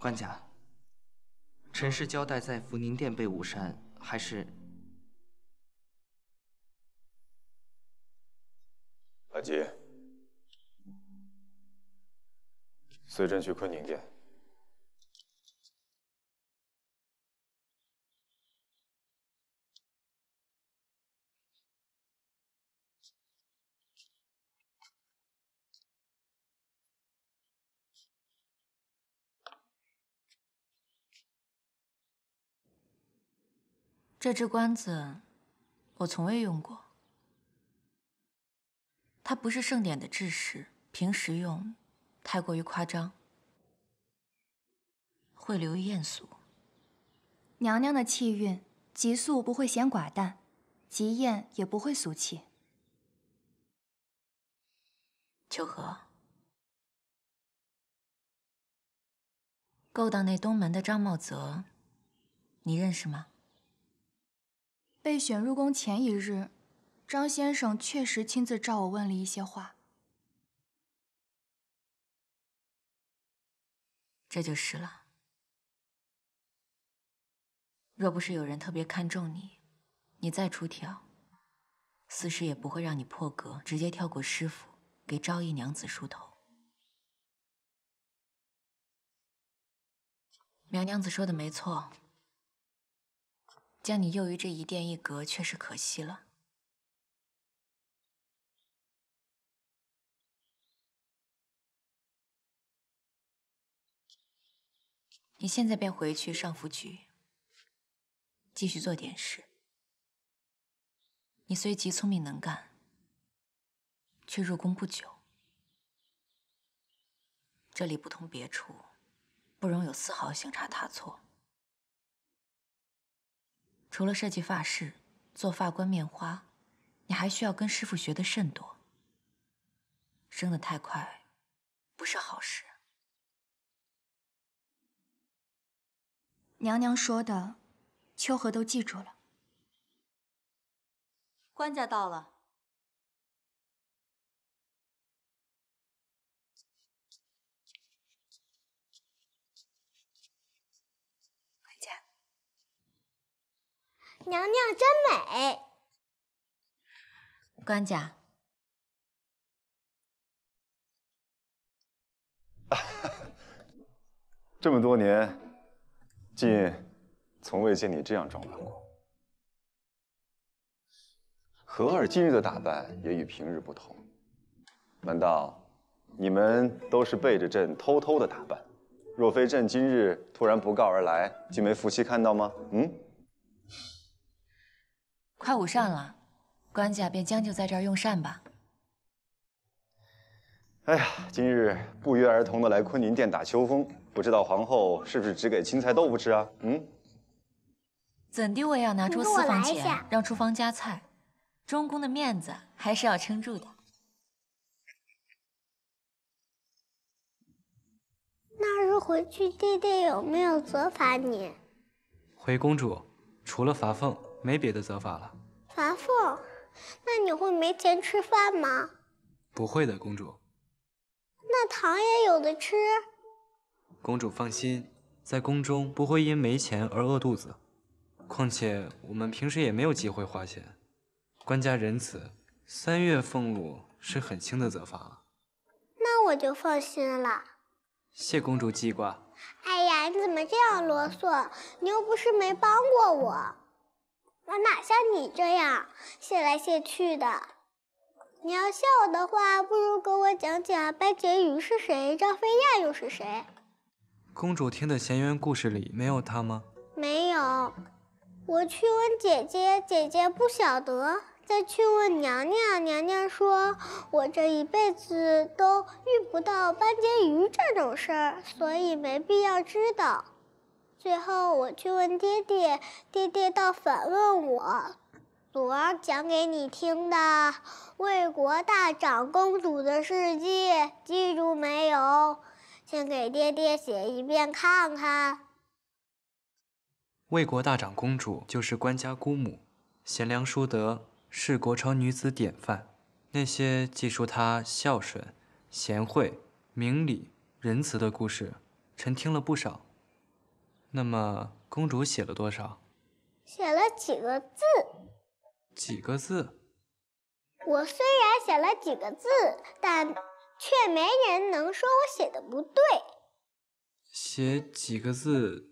官家，臣是交代在福宁殿备午膳，还是？阿吉，随朕去坤宁殿。这只棺子，我从未用过。它不是盛典的制式，平时用太过于夸张，会流于艳俗。娘娘的气韵，极素不会显寡淡，极艳也不会俗气。秋荷，勾当那东门的张茂泽，你认识吗？被选入宫前一日，张先生确实亲自召我问了一些话。这就是了。若不是有人特别看重你，你再出挑，司师也不会让你破格，直接跳过师傅，给昭义娘子梳头。苗娘子说的没错，将你囿于这一殿一阁，确实可惜了。你现在便回去上福局，继续做点事。你虽极聪明能干，却入宫不久，这里不同别处，不容有丝毫行差踏错。除了设计发饰、做发冠、面花，你还需要跟师傅学得甚多。升得太快，不是好事。娘娘说的，秋荷都记住了。官家到了。官家，娘娘真美。官家，这么多年，竟从未见你这样装扮过。荷儿今日的打扮也与平日不同，难道你们都是背着朕偷偷的打扮？若非朕今日突然不告而来，竟没福气看到吗？快午膳了，官家便将就在这儿用膳吧。哎呀，今日不约而同的来坤宁殿打秋风，不知道皇后是不是只给青菜豆腐吃啊？怎地我也要拿出私房钱让厨房夹菜，中宫的面子还是要撑住的。那日回去，爹爹有没有责罚你？回公主，除了罚俸，没别的责罚了。罚俸？那你会没钱吃饭吗？不会的，公主。那糖也有的吃。公主放心，在宫中不会因没钱而饿肚子。况且我们平时也没有机会花钱。官家仁慈，3月俸禄是很轻的责罚了。那我就放心了。谢公主记挂。哎呀，你怎么这样啰嗦？你又不是没帮过我，我哪像你这样谢来谢去的。你要笑我的话，不如给我讲讲班婕妤是谁，张飞亚又是谁？公主听的闲言故事里没有他吗？没有，我去问姐姐，姐姐不晓得；再去问娘娘，娘娘说我这一辈子都遇不到班婕妤这种事儿，所以没必要知道。最后我去问爹爹，爹爹倒反问我。昨儿讲给你听的魏国大长公主的事迹，记住没有？先给爹爹写一遍看看。魏国大长公主就是官家姑母，贤良淑德，是国朝女子典范。那些记述她孝顺、贤惠、明理、仁慈的故事，臣听了不少，那么公主写了多少？写了几个字。几个字？我虽然写了几个字，但却没人能说我写的不对。写几个字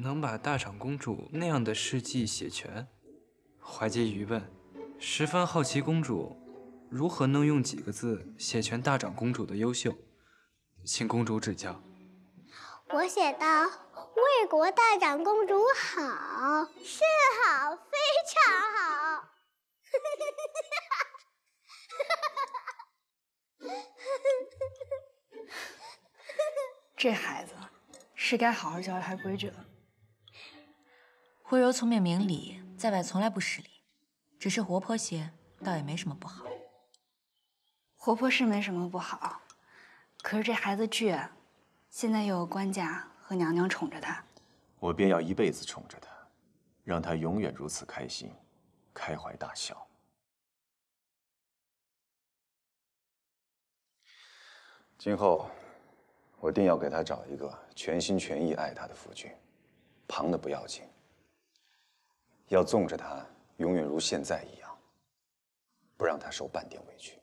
能把大长公主那样的事迹写全？怀婕愚笨，十分好奇公主如何能用几个字写全大长公主的优秀，请公主指教。我写道：为国大长公主好，甚好，非常好。这孩子是该好好教他规矩了。慧柔聪明明理，在外从来不失礼，只是活泼些，倒也没什么不好。活泼是没什么不好，可是这孩子倔，现在又有官家和娘娘宠着他，我便要一辈子宠着他，让他永远如此开心，开怀大笑。今后，我定要给他找一个全心全意爱他的夫君，旁的不要紧，要纵着他永远如现在一样，不让他受半点委屈。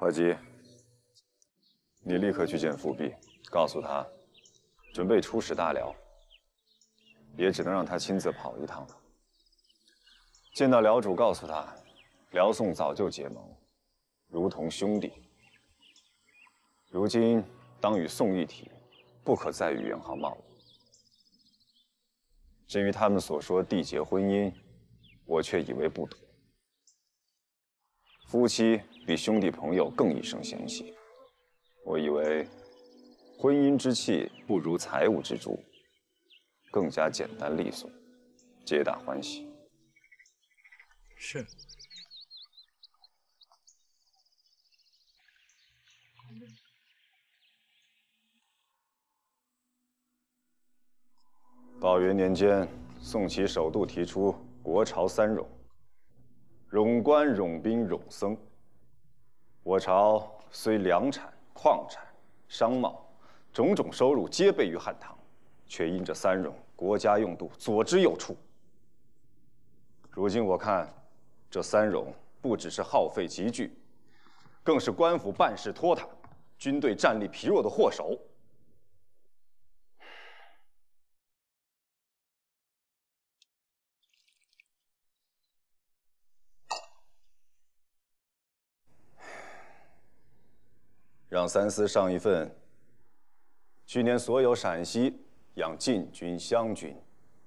怀婕，你立刻去见富弼，告诉他，准备出使大辽，也只能让他亲自跑一趟了。见到辽主，告诉他，辽宋早就结盟，如同兄弟。如今当与宋一体，不可再与元昊贸易。至于他们所说缔结婚姻，我却以为不妥。夫妻比兄弟朋友更一生嫌隙，我以为婚姻之气不如财物之主，更加简单利索，皆大欢喜。是。宝元年间，宋齐首度提出国朝三冗：冗官、冗兵、冗僧。我朝虽粮产、矿产、商贸种种收入皆备于汉唐，却因这三冗国家用度左支右绌。如今我看，这三冗不只是耗费急剧，更是官府办事拖沓、军队战力疲弱的祸首。让三司上一份去年所有陕西养禁军、湘军、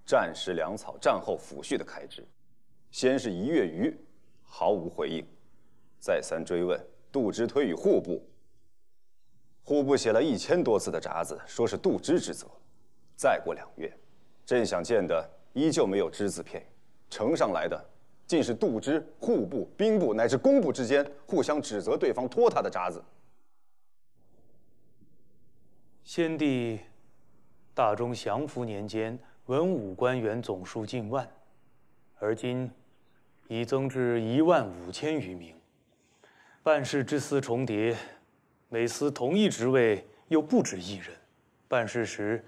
战时粮草、战后抚恤的开支。先是1月余，毫无回应，再三追问，杜之推与户部。户部写了1000多字的札子，说是杜之之责。再过2月，朕想见的依旧没有只字片语，呈上来的竟是杜之、户部、兵部乃至工部之间互相指责对方拖沓的札子。先帝大中祥符年间，文武官员总数近万，而今已增至15000余名。办事之司重叠，每司同一职位又不止1人，办事时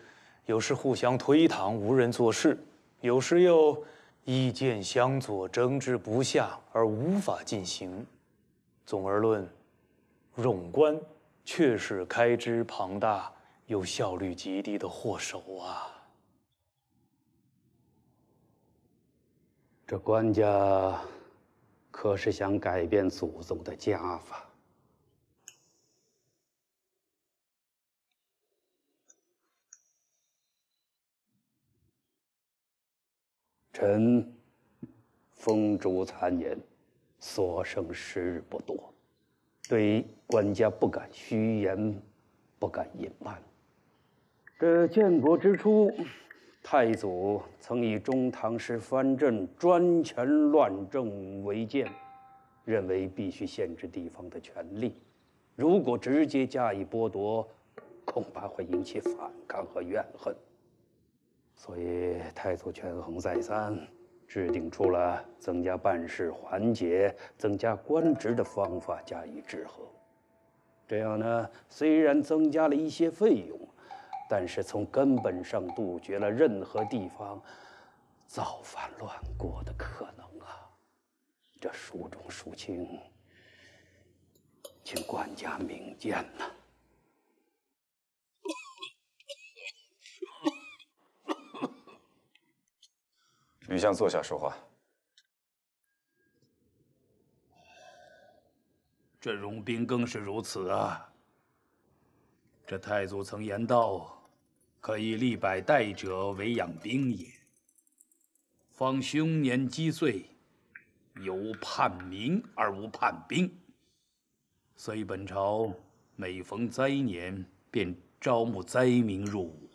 有时互相推搪，无人做事；有时又意见相左，争执不下，而无法进行。总而论，冗官确是开支庞大又效率极低的祸首啊！这官家可是想改变祖宗的家法？臣风烛残年，所剩时日不多，对官家不敢虚言，不敢隐瞒。这建国之初，太祖曾以中堂时藩镇专权乱政为鉴，认为必须限制地方的权力，如果直接加以剥夺，恐怕会引起反抗和怨恨。所以太祖权衡再三，制定出了增加办事环节、增加官职的方法加以制衡。这样呢，虽然增加了一些费用，但是从根本上杜绝了任何地方造反乱国的可能啊！这书中抒情，请官家明鉴呐。吕相坐下说话。这荣兵更是如此啊！这太祖曾言道：“可以立百代者为养兵也。方凶年积岁，有叛民而无叛兵。所以本朝每逢灾年，便招募灾民入伍，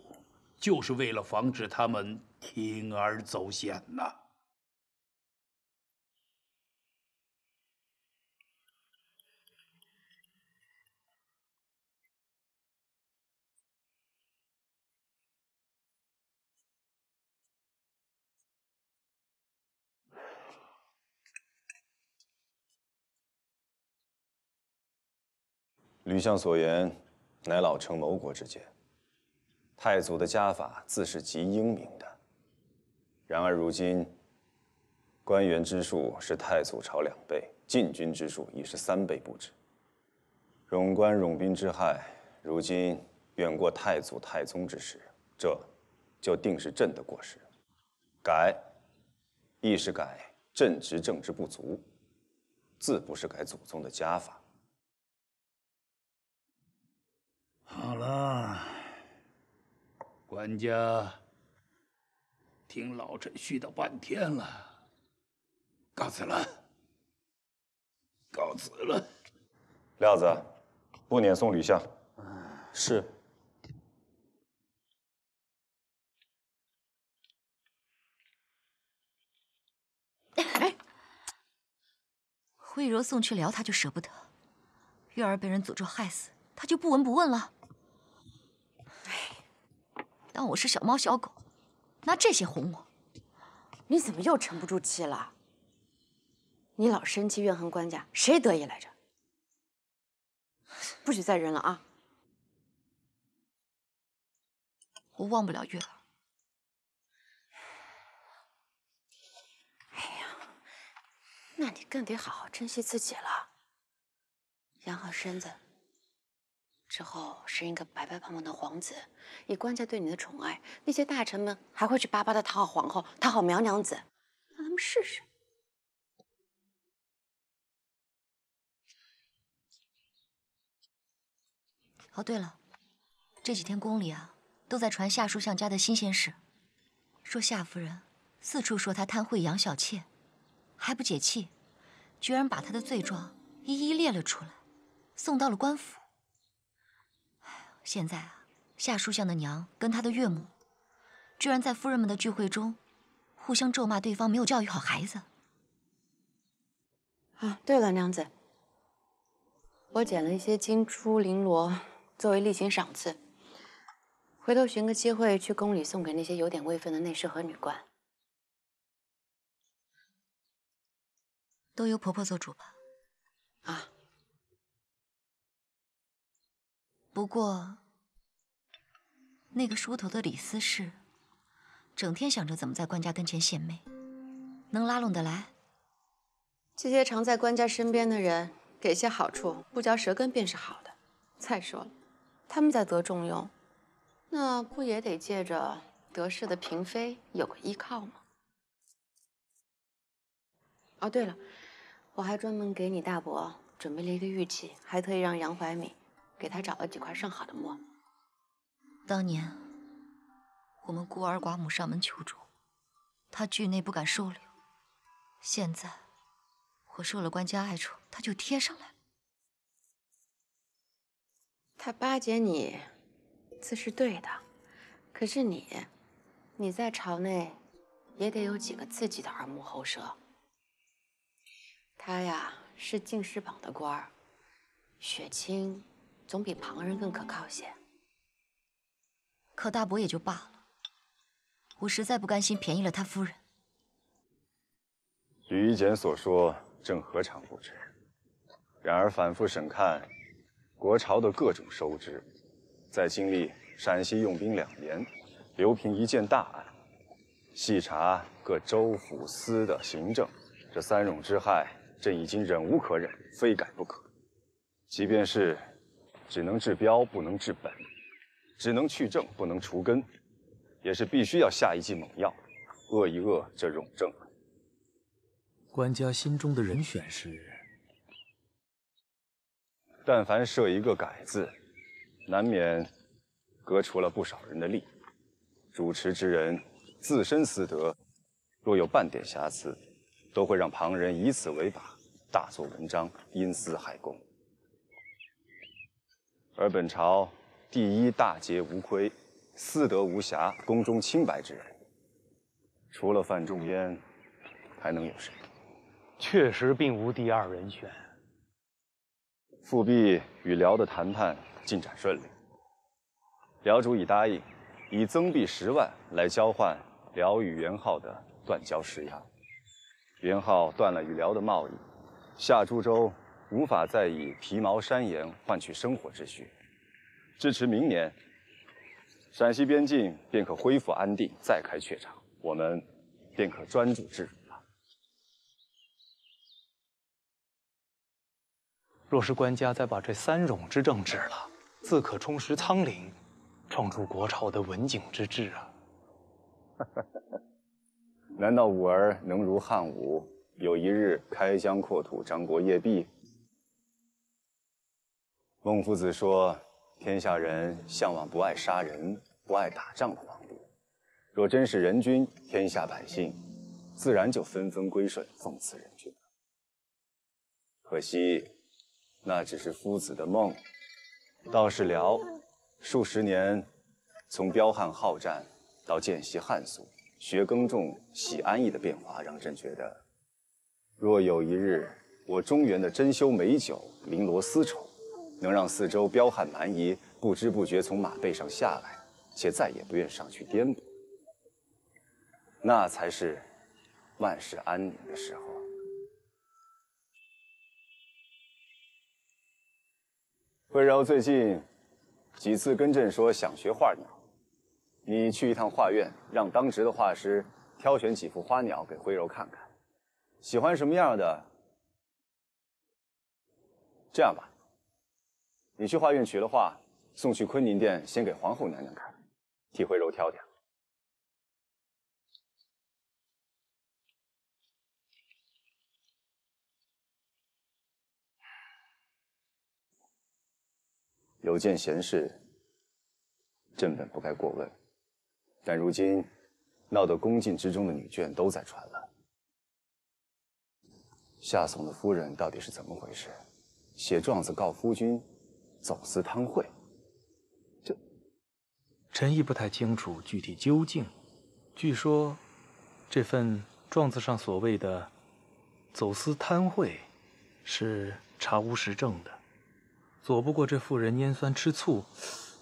就是为了防止他们铤而走险呐。”吕相所言，乃老臣谋国之见。太祖的家法自是极英明的，然而如今，官员之数是太祖朝2倍，禁军之数已是3倍不止。冗官冗兵之害，如今远过太祖太宗之时，这就定是朕的过失。改，亦是改朕执政之不足，自不是改祖宗的家法。好了，官家听老臣絮叨半天了，告辞了，告辞了。廖子，不撵送吕相。是。哎，慧柔送去辽，他就舍不得；月儿被人诅咒害死，他就不闻不问了。当我是小猫小狗，拿这些哄我。你怎么又沉不住气了？你老生气怨恨官家，谁得意来着？不许再忍了啊！我忘不了月儿。哎呀，那你更得好好珍惜自己了，养好身子。之后生一个白白胖胖的皇子，以官家对你的宠爱，那些大臣们还会去巴巴的讨好皇后，讨好苗娘子，让他们试试。哦，对了，这几天宫里啊都在传夏书相家的新鲜事，说夏夫人四处说他贪贿养小妾，还不解气，居然把他的罪状一一列了出来，送到了官府。现在啊，夏书相的娘跟他的岳母，居然在夫人们的聚会中，互相咒骂对方没有教育好孩子。啊，对了，娘子，我捡了一些金珠绫罗作为例行赏赐，回头寻个机会去宫里送给那些有点位分的内侍和女官。都由婆婆做主吧。啊。不过，那个梳头的李思氏，整天想着怎么在官家跟前献媚，能拉拢得来？这些常在官家身边的人，给些好处，不嚼舌根便是好的。再说了，他们在得重用，那不也得借着得势的嫔妃有个依靠吗？哦，对了，我还专门给你大伯准备了一个玉器，还特意让杨怀敏给他找了几块上好的墨。当年我们孤儿寡母上门求助，他惧内不敢收留。现在我受了官家爱宠，他就贴上来了。他巴结你，自是对的，可是你你在朝内也得有几个自己的耳目后舌。他呀是进士榜的官儿，血亲总比旁人更可靠些。可大伯也就罢了，我实在不甘心便宜了他夫人。吕夷简所说，正何尝不知。然而反复审看国朝的各种收支，在经历陕西用兵2年，刘平一件大案，细查各州府司的行政，这3冗之害，朕已经忍无可忍，非改不可。即便是只能治标不能治本，只能去症不能除根，也是必须要下一剂猛药，遏一遏这冗症。官家心中的人选是？但凡设一个改字，难免革除了不少人的力。主持之人自身私德，若有半点瑕疵，都会让旁人以此为法，大做文章，因私害公。而本朝第一大节无亏，私德无瑕，宫中清白之人，除了范仲淹，还能有谁？确实并无第2人选。复辟与辽的谈判进展顺利，辽主已答应以增币10万来交换辽与元昊的断交施压。元昊断了与辽的贸易，下诸州无法再以皮毛山盐换取生活之需。支持明年，陕西边境便可恢复安定，再开榷场，我们便可专注治辱了。若是官家再把这3冗之政治了，自可充实苍陵，创出国朝的文景之治啊！难道武儿能如汉武，有一日开疆扩土，张国业毕？孟夫子说，天下人向往不爱杀人、不爱打仗的皇帝。若真是人君，天下百姓自然就纷纷归顺，奉祀人君了。可惜，那只是夫子的梦。倒是辽，数十年，从彪悍好战到见习汉俗、学耕种、喜安逸的变化，让朕觉得，若有一日我中原的珍馐美酒、绫罗丝绸，能让四周彪悍蛮夷不知不觉从马背上下来，且再也不愿上去颠簸，那才是万事安宁的时候。慧柔最近几次跟朕说想学画鸟，你去一趟画院，让当值的画师挑选几幅花鸟给慧柔看看，喜欢什么样的？这样吧，你去画院取了画，送去坤宁殿，先给皇后娘娘看，替慧柔挑挑。有件闲事，朕本不该过问，但如今闹得宫禁之中的女眷都在传了。夏总的夫人到底是怎么回事？写状子告夫君走私贪贿，臣亦不太清楚具体究竟。据说，这份状子上所谓的走私贪贿，是查无实证的。左不过这妇人拈酸吃醋，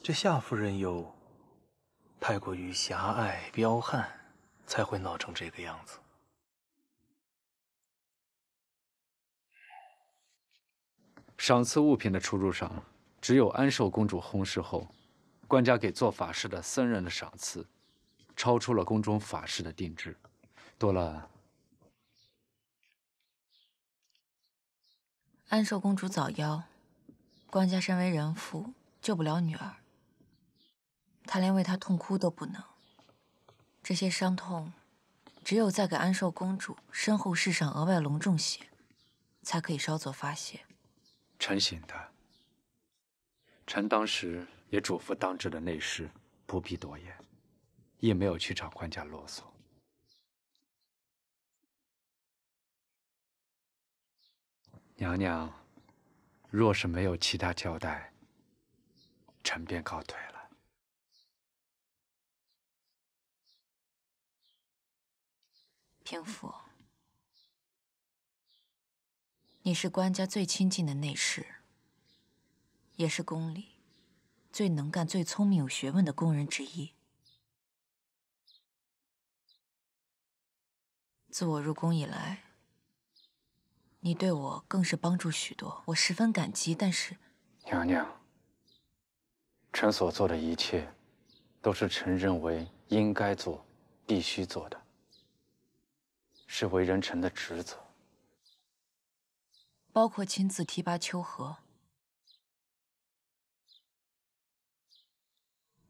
这夏夫人又太过于狭隘彪悍，才会闹成这个样子。赏赐物品的出入上，只有安寿公主薨逝后，官家给做法事的僧人的赏赐，超出了宫中法事的定制，多了。安寿公主早夭，官家身为人父，救不了女儿，他连为她痛哭都不能。这些伤痛，只有再给安寿公主身后事上额外隆重些，才可以稍作发泄。臣醒的。臣当时也嘱咐当值的内侍不必多言，亦没有去找官家啰嗦。娘娘，若是没有其他交代，臣便告退了。平府，你是官家最亲近的内侍，也是宫里最能干、最聪明、有学问的宫人之一。自我入宫以来，你对我更是帮助许多，我十分感激。但是，娘娘，臣所做的一切，都是臣认为应该做、必须做的，是为人臣的职责。包括亲自提拔秋禾。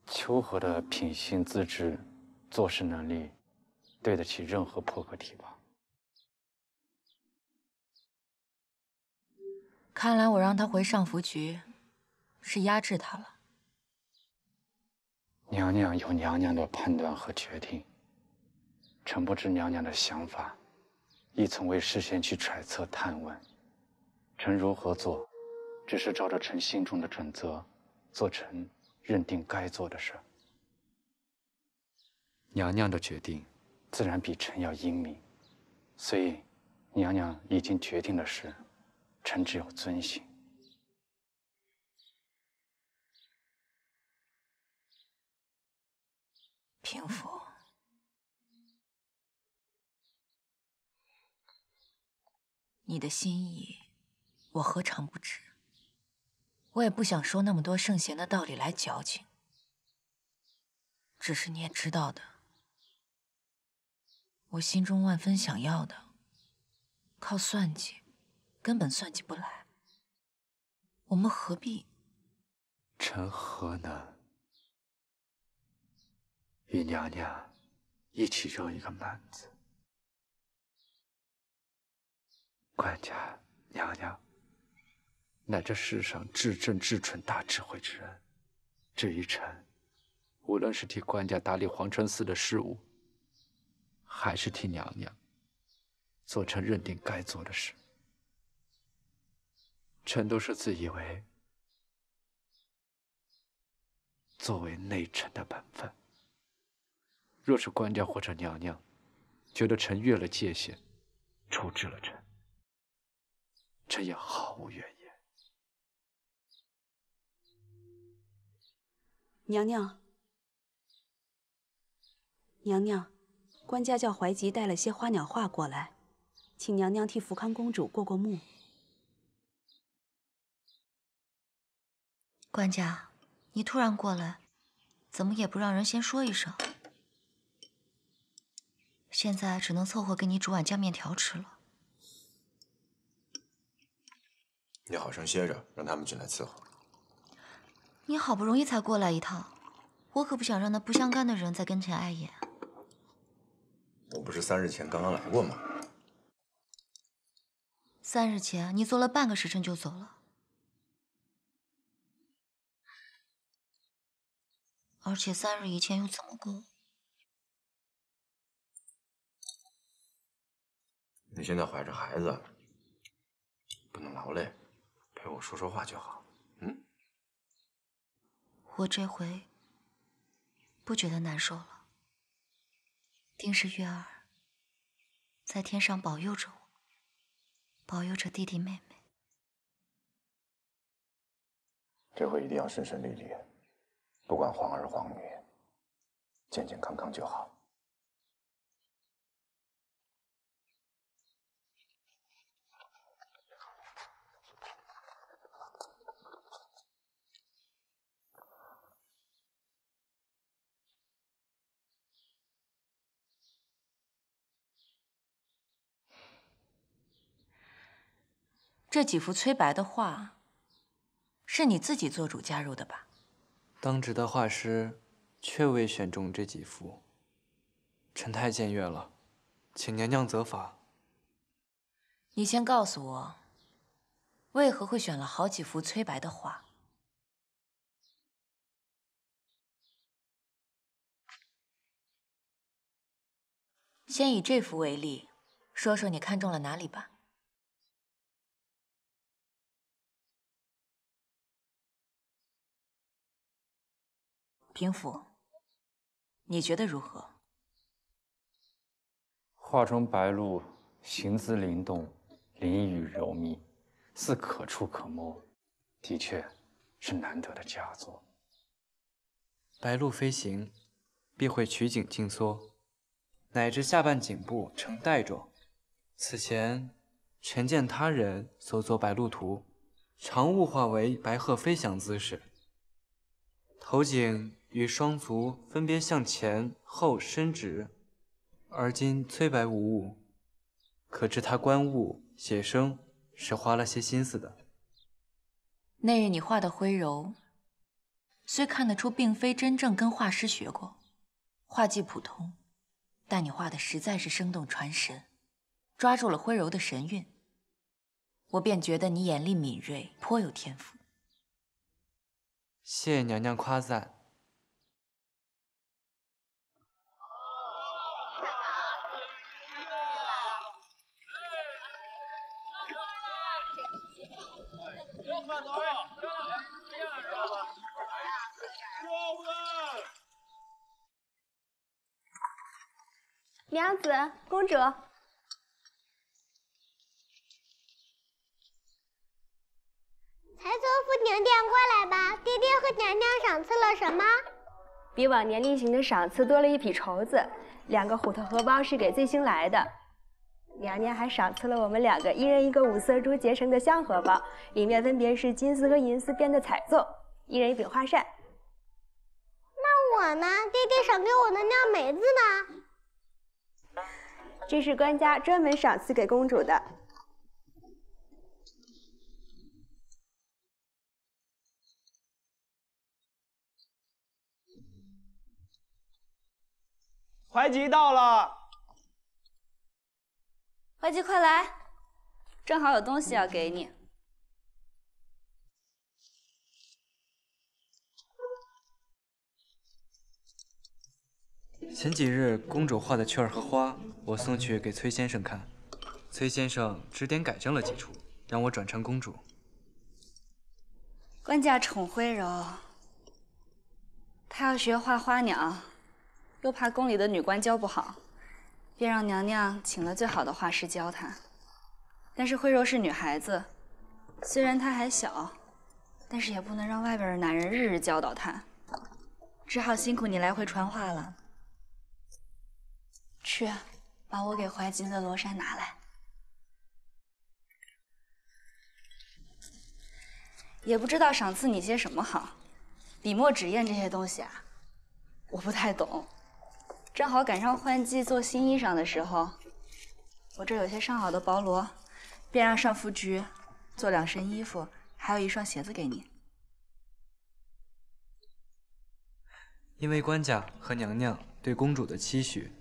秋禾的品性资质、做事能力，对得起任何破格提拔。看来我让他回上服局，是压制他了。娘娘有娘娘的判断和决定，臣不知娘娘的想法，亦从未事先去揣测探问。臣如何做，只是照着臣心中的准则，做臣认定该做的事。娘娘的决定，自然比臣要英明，所以娘娘已经决定的事，臣只有遵行。平府，你的心意，我何尝不知？我也不想说那么多圣贤的道理来矫情。只是你也知道的，我心中万分想要的，靠算计，根本算计不来。我们何必？臣何能与娘娘一起揉一个满子？官家娘娘乃这世上至正至纯大智慧之人，至于臣，无论是替官家打理皇城寺的事务，还是替娘娘做臣认定该做的事，臣都是自以为作为内臣的本分。若是官家或者娘娘觉得臣越了界限，处置了臣，臣也毫无怨言。娘娘，娘娘，官家叫怀吉带了些花鸟画过来，请娘娘替福康公主过过目。官家，你突然过来，怎么也不让人先说一声？现在只能凑合给你煮碗酱面条吃了。你好生歇着，让他们进来伺候。你好不容易才过来一趟，我可不想让那不相干的人在跟前碍眼。我不是3日前刚刚来过吗？3日前你坐了半个时辰就走了，而且3日以前又怎么够？你现在怀着孩子，不能劳累，陪我说说话就好。我这回不觉得难受了。定是月儿在天上保佑着我，保佑着弟弟妹妹。这回一定要顺顺利利，不管皇儿皇女，健健康康就好。这几幅崔白的画，是你自己做主加入的吧？当值的画师确未选中这几幅，臣太僭越了，请娘娘责罚。你先告诉我，为何会选了好几幅崔白的画？先以这幅为例，说说你看中了哪里吧。平府，你觉得如何？画中白鹭行姿灵动，灵语柔密，似可触可摸，的确是难得的佳作。白鹭飞行，必会取颈静缩，乃至下半颈部呈带状。此前全见他人所作白鹭图，常误画为白鹤飞翔姿势。头颈与双足分别向前后伸直，而今催白无误，可知他观物写生是花了些心思的。那日你画的徽柔，虽看得出并非真正跟画师学过，画技普通，但你画的实在是生动传神，抓住了徽柔的神韵，我便觉得你眼力敏锐，颇有天赋。谢娘娘夸赞。娘子，公主。才做夫娘娘过来吧，爹爹和娘娘赏赐了什么？比往年例行的赏赐多了一匹绸子，2个虎头荷包是给最新来的。娘娘还赏赐了我们2个一人一个5色珠结成的香荷包，里面分别是金丝和银丝编的彩绉，一人一柄花扇。那我呢？爹爹赏给我的酿梅子呢？这是官家专门赏赐给公主的。怀吉到了，怀吉快来，正好有东西要给你。前几日公主画的雀儿和花，我送去给崔先生看，崔先生指点改正了几处，让我转呈公主。官家宠徽柔，她要学画花鸟，又怕宫里的女官教不好，便让娘娘请了最好的画师教她。但是徽柔是女孩子，虽然她还小，但是也不能让外边的男人日日教导她，只好辛苦你来回传话了。去，把我给怀吉的罗衫拿来。也不知道赏赐你些什么好，笔墨纸砚这些东西啊，我不太懂。正好赶上换季做新衣裳的时候，我这有些上好的薄罗，便让上夫菊做2身衣服，还有1双鞋子给你。因为官家和娘娘对公主的期许，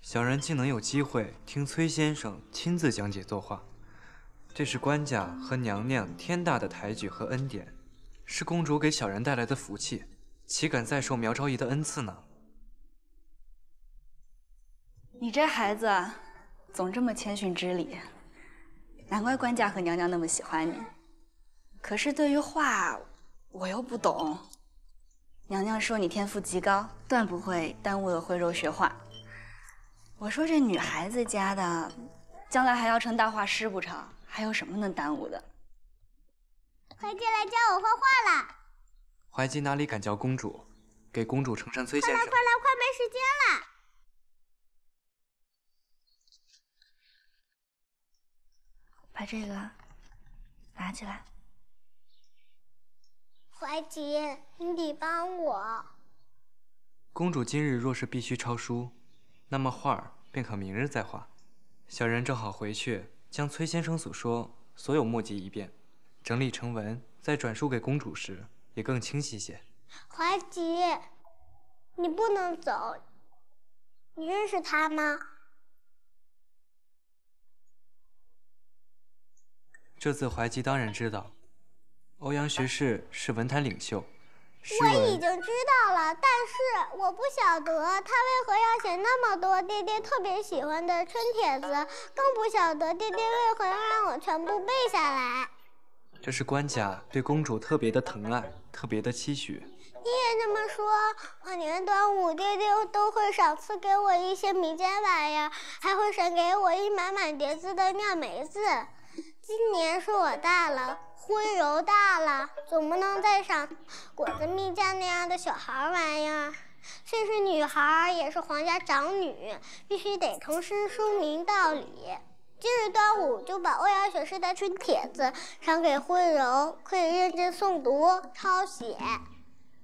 小人竟能有机会听崔先生亲自讲解作画，这是官家和娘娘天大的抬举和恩典，是公主给小人带来的福气，岂敢再受苗昭仪的恩赐呢？你这孩子总这么谦逊知礼，难怪官家和娘娘那么喜欢你。可是对于画，我又不懂。娘娘说你天赋极高，断不会耽误了徽柔学画。我说这女孩子家的，将来还要成大画师不成？还有什么能耽误的？怀吉来教我画画了。怀吉哪里敢教公主？给公主呈上崔先生。快来，快没时间了。把这个拿起来。怀吉，你得帮我。公主今日若是必须抄书，那么画儿便可明日再画。小人正好回去，将崔先生所说所有墨迹一遍，整理成文，再转述给公主时，也更清晰些。怀吉，你不能走。你认识他吗？这次怀吉当然知道，欧阳学士是文坛领袖。我已经知道了，但是我不晓得他为何要写那么多爹爹特别喜欢的春帖子，更不晓得爹爹为何要让我全部背下来。这是官家对公主特别的疼爱，特别的期许。你也这么说，往年端午爹爹都会赏赐给我一些民间玩意儿，还会赏给我一满满碟子的酿梅子。今年是我大了，徽柔大了，总不能再赏果子蜜饯那样的小孩玩意儿。虽是女孩，也是皇家长女，必须得同时说明道理。今日端午就把欧阳学士的春帖子赏给徽柔，可以认真诵读抄写。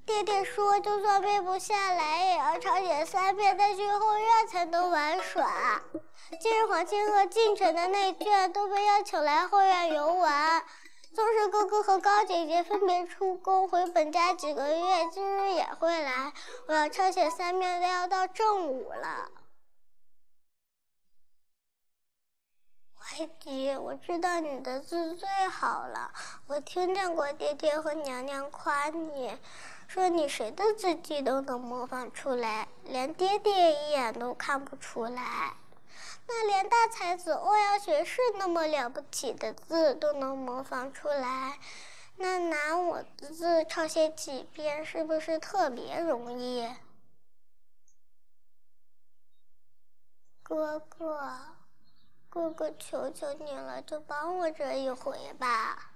爹爹说，就算背不下来，也要抄写3遍，再去后院才能玩耍。今日皇亲和近臣的内眷都被邀请来后院游玩。宗室哥哥和高姐姐分别出宫回本家几个月，今日也会来。我要抄写3遍，都要到正午了。怀吉，我知道你的字最好了，我听见过爹爹和娘娘夸你，说你谁的字迹都能模仿出来，连爹爹一眼都看不出来。那连大才子欧阳学士那么了不起的字都能模仿出来，那拿我的字抄写几遍是不是特别容易？哥哥，求求你了，就帮我这一回吧。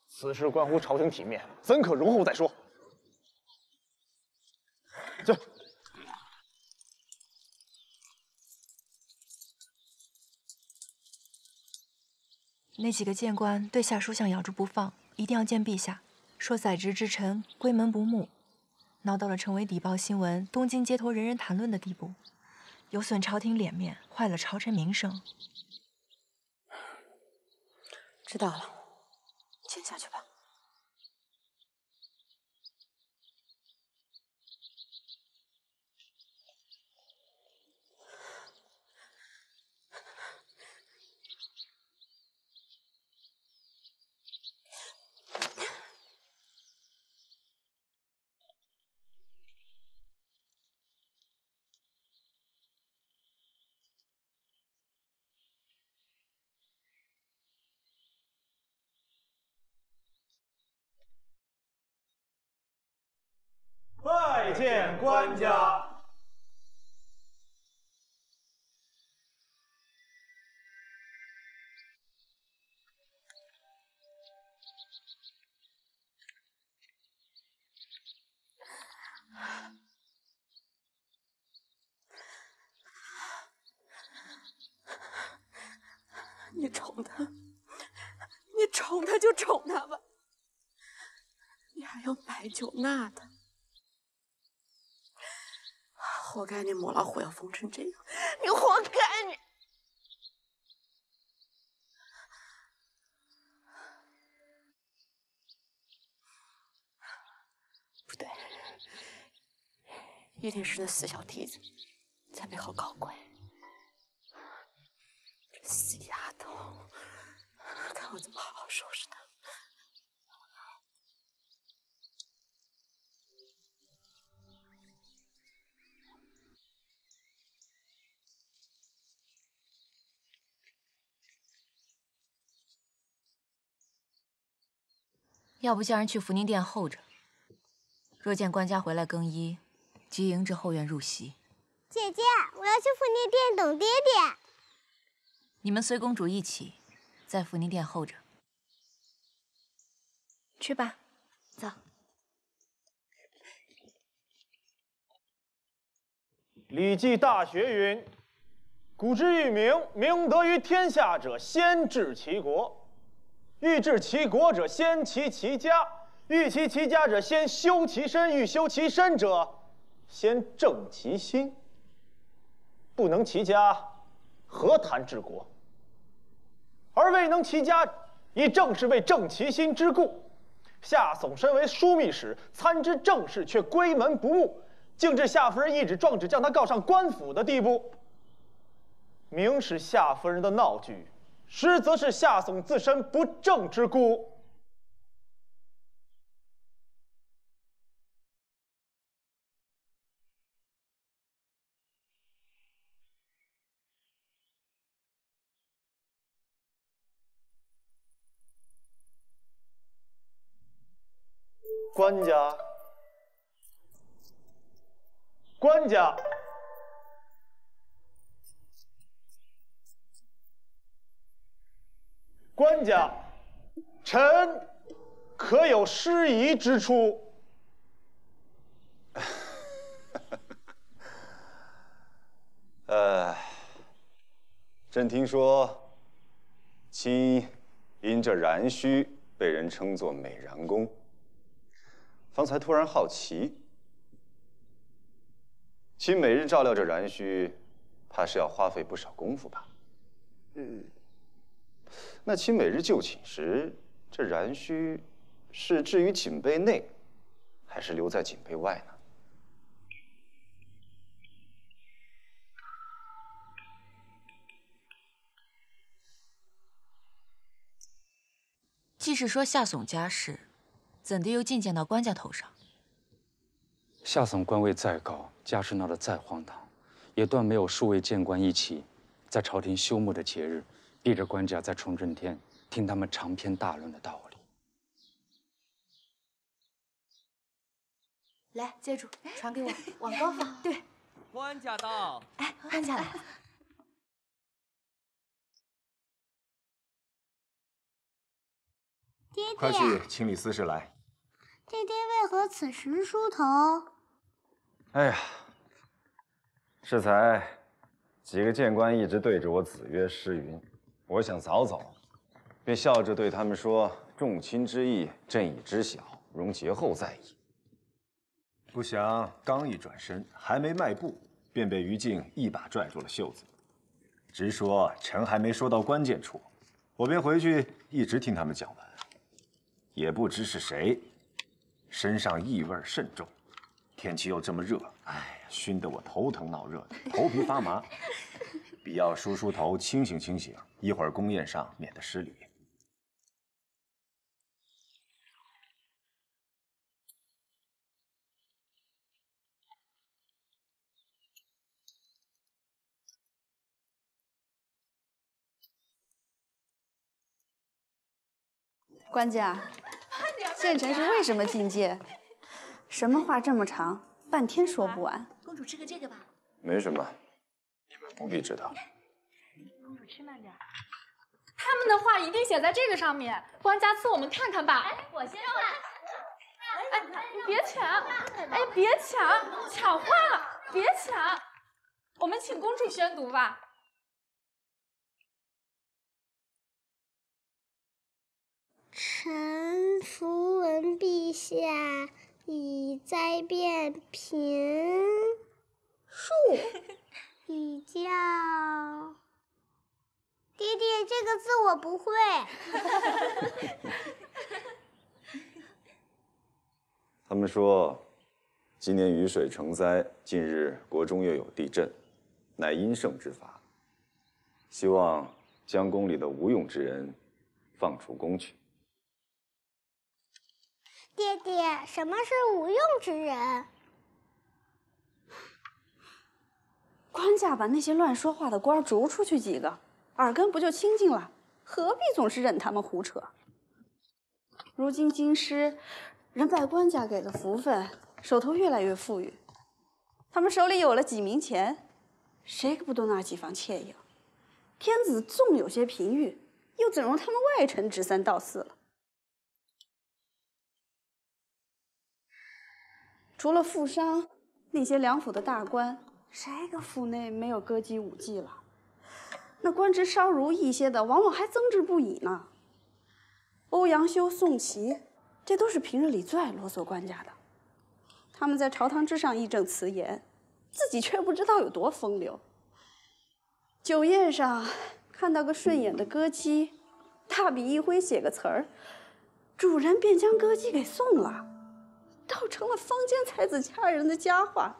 此事关乎朝廷体面，怎可容后再说？去。那几个谏官对下属相咬住不放，一定要见陛下，说宰执之臣归门不睦，闹到了成为邸报新闻、东京街头人人谈论的地步，有损朝廷脸面，坏了朝臣名声。知道了，先下去吧。拜见官家。你宠他，你宠他就宠他吧，你还要摆酒纳他。活该你母老虎要疯成这样，你活该你！不对，一定是那死小蹄子在背后搞鬼。这死丫头，看我怎么好好收拾她！要不叫人去福宁殿候着，若见官家回来更衣，即迎至后院入席。姐姐，我要去福宁殿等爹爹。你们随公主一起，在福宁殿候着。去吧，走。礼记大学云：“古之欲明，明德于天下者，先治其国；欲治其国者，先齐其家；欲齐其家者，先修其身；欲修其身者，先正其心。不能齐家，何谈治国？而未能齐家，亦正是为正其心之故。夏悚身为枢密使，参知政事，却闺门不睦，竟至夏夫人一纸状纸将他告上官府的地步。明是夏夫人的闹剧，实则是夏悚自身不正之故。官家，官家，官家，臣可有失仪之处？朕听说，卿因这髯须被人称作美髯公。方才突然好奇，卿每日照料这髯须，怕是要花费不少功夫吧？那卿每日就寝时，这髯须是置于锦被内，还是留在锦被外呢？既是说夏悚家事，怎的又进谏到官家头上？夏总官位再高，家事闹得再荒唐，也断没有数位谏官一起，在朝廷休沐的节日，逼着官家在崇正天听他们长篇大论的道理。来，接住，传给我，往高放。对，官家到。哎，官家来。爹爹，快去清理私事来。爹爹为何此时梳头？哎呀，适才，几个谏官一直对着我子曰诗云，我想早走，便笑着对他们说：“众卿之意，朕已知晓，容节后再议。”不想刚一转身，还没迈步，便被于禁一把拽住了袖子，直说臣还没说到关键处，我便回去一直听他们讲完。也不知是谁，身上异味甚重，天气又这么热，哎，熏得我头疼脑热的，头皮发麻。必要梳梳头，清醒清醒，一会儿宫宴上免得失礼。官家，县城是为什么进谏？什么话这么长，半天说不完。公主吃个这个吧。没什么，你们不必知道。公主吃慢点。他们的话一定写在这个上面，官家赐我们看看吧。哎，我先看。哎，别抢！哎，别抢！抢坏了！别抢！我们请公主宣读吧。臣伏闻陛下以灾变频数，以教。爹爹，这个字我不会。他们说，今年雨水成灾，近日国中又有地震，乃阴盛之法。希望将宫里的无用之人放出宫去。爹爹，什么是无用之人？官家把那些乱说话的官逐出去几个，耳根不就清净了？何必总是任他们胡扯？如今京师人拜官家给的福分，手头越来越富裕，他们手里有了几名钱，谁不都那几房妾影？天子纵有些贫裕，又怎容他们外臣指三道四了？除了富商，那些梁府的大官，谁个府内没有歌姬舞伎了？那官职稍如一些的，往往还增值不已呢。欧阳修、宋祁，这都是平日里最爱啰嗦官家的。他们在朝堂之上义正辞严，自己却不知道有多风流。酒宴上看到个顺眼的歌姬，他大笔一挥，写个词儿，主人便将歌姬给送了，倒成了坊间才子佳人的佳话。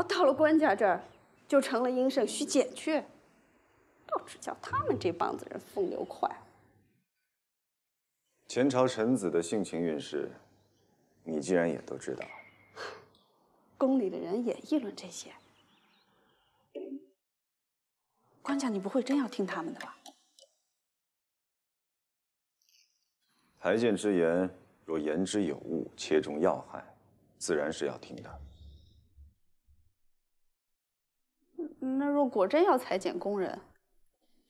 到了官家这儿，就成了应胜须减去，倒只叫他们这帮子人风流快。前朝臣子的性情运势，你既然也都知道，宫里的人也议论这些。官家，你不会真要听他们的吧？台谏之言，若言之有物，切中要害，自然是要听的。那若果真要裁减宫人，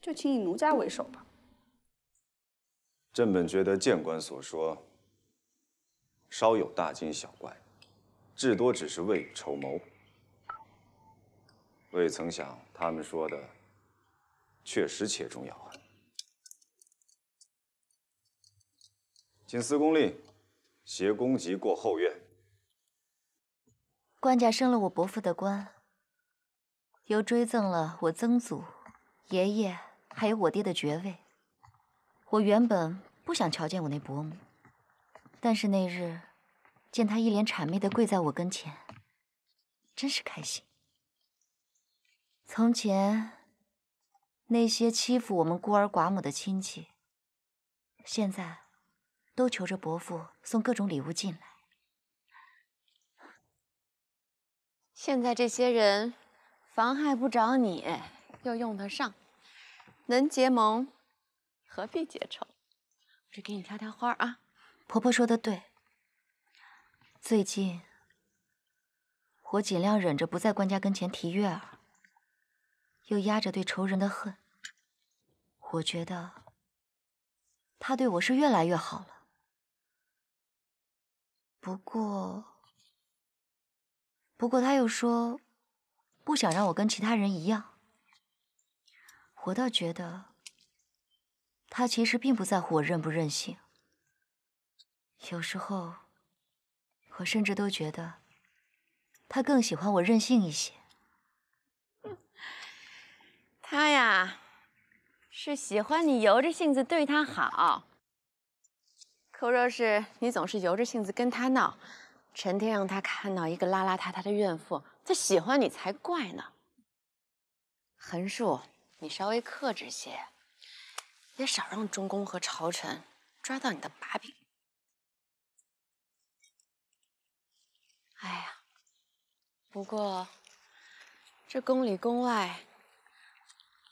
就请以奴家为首吧。朕本觉得谏官所说，稍有大惊小怪，至多只是未雨绸缪。未曾想他们说的，确实切中要害。请司公令携公籍过后院。官家升了我伯父的官，又追赠了我曾祖、爷爷还有我爹的爵位。我原本不想瞧见我那伯母，但是那日见她一脸谄媚地跪在我跟前，真是开心。从前那些欺负我们孤儿寡母的亲戚，现在都求着伯父送各种礼物进来。现在这些人妨害不着你，又用得上，能结盟，何必结仇？我这给你挑挑花啊。婆婆说的对，最近我尽量忍着不在官家跟前提月儿，又压着对仇人的恨。我觉得他对我是越来越好了。不过他又说不想让我跟其他人一样。我倒觉得他其实并不在乎我任不任性。有时候我甚至都觉得他更喜欢我任性一些。他呀，是喜欢你由着性子对他好。可若是你总是由着性子跟他闹，成天让他看到一个邋邋遢遢的怨妇，他喜欢你才怪呢。横竖，你稍微克制些，也少让中宫和朝臣抓到你的把柄。哎呀，不过这宫里宫外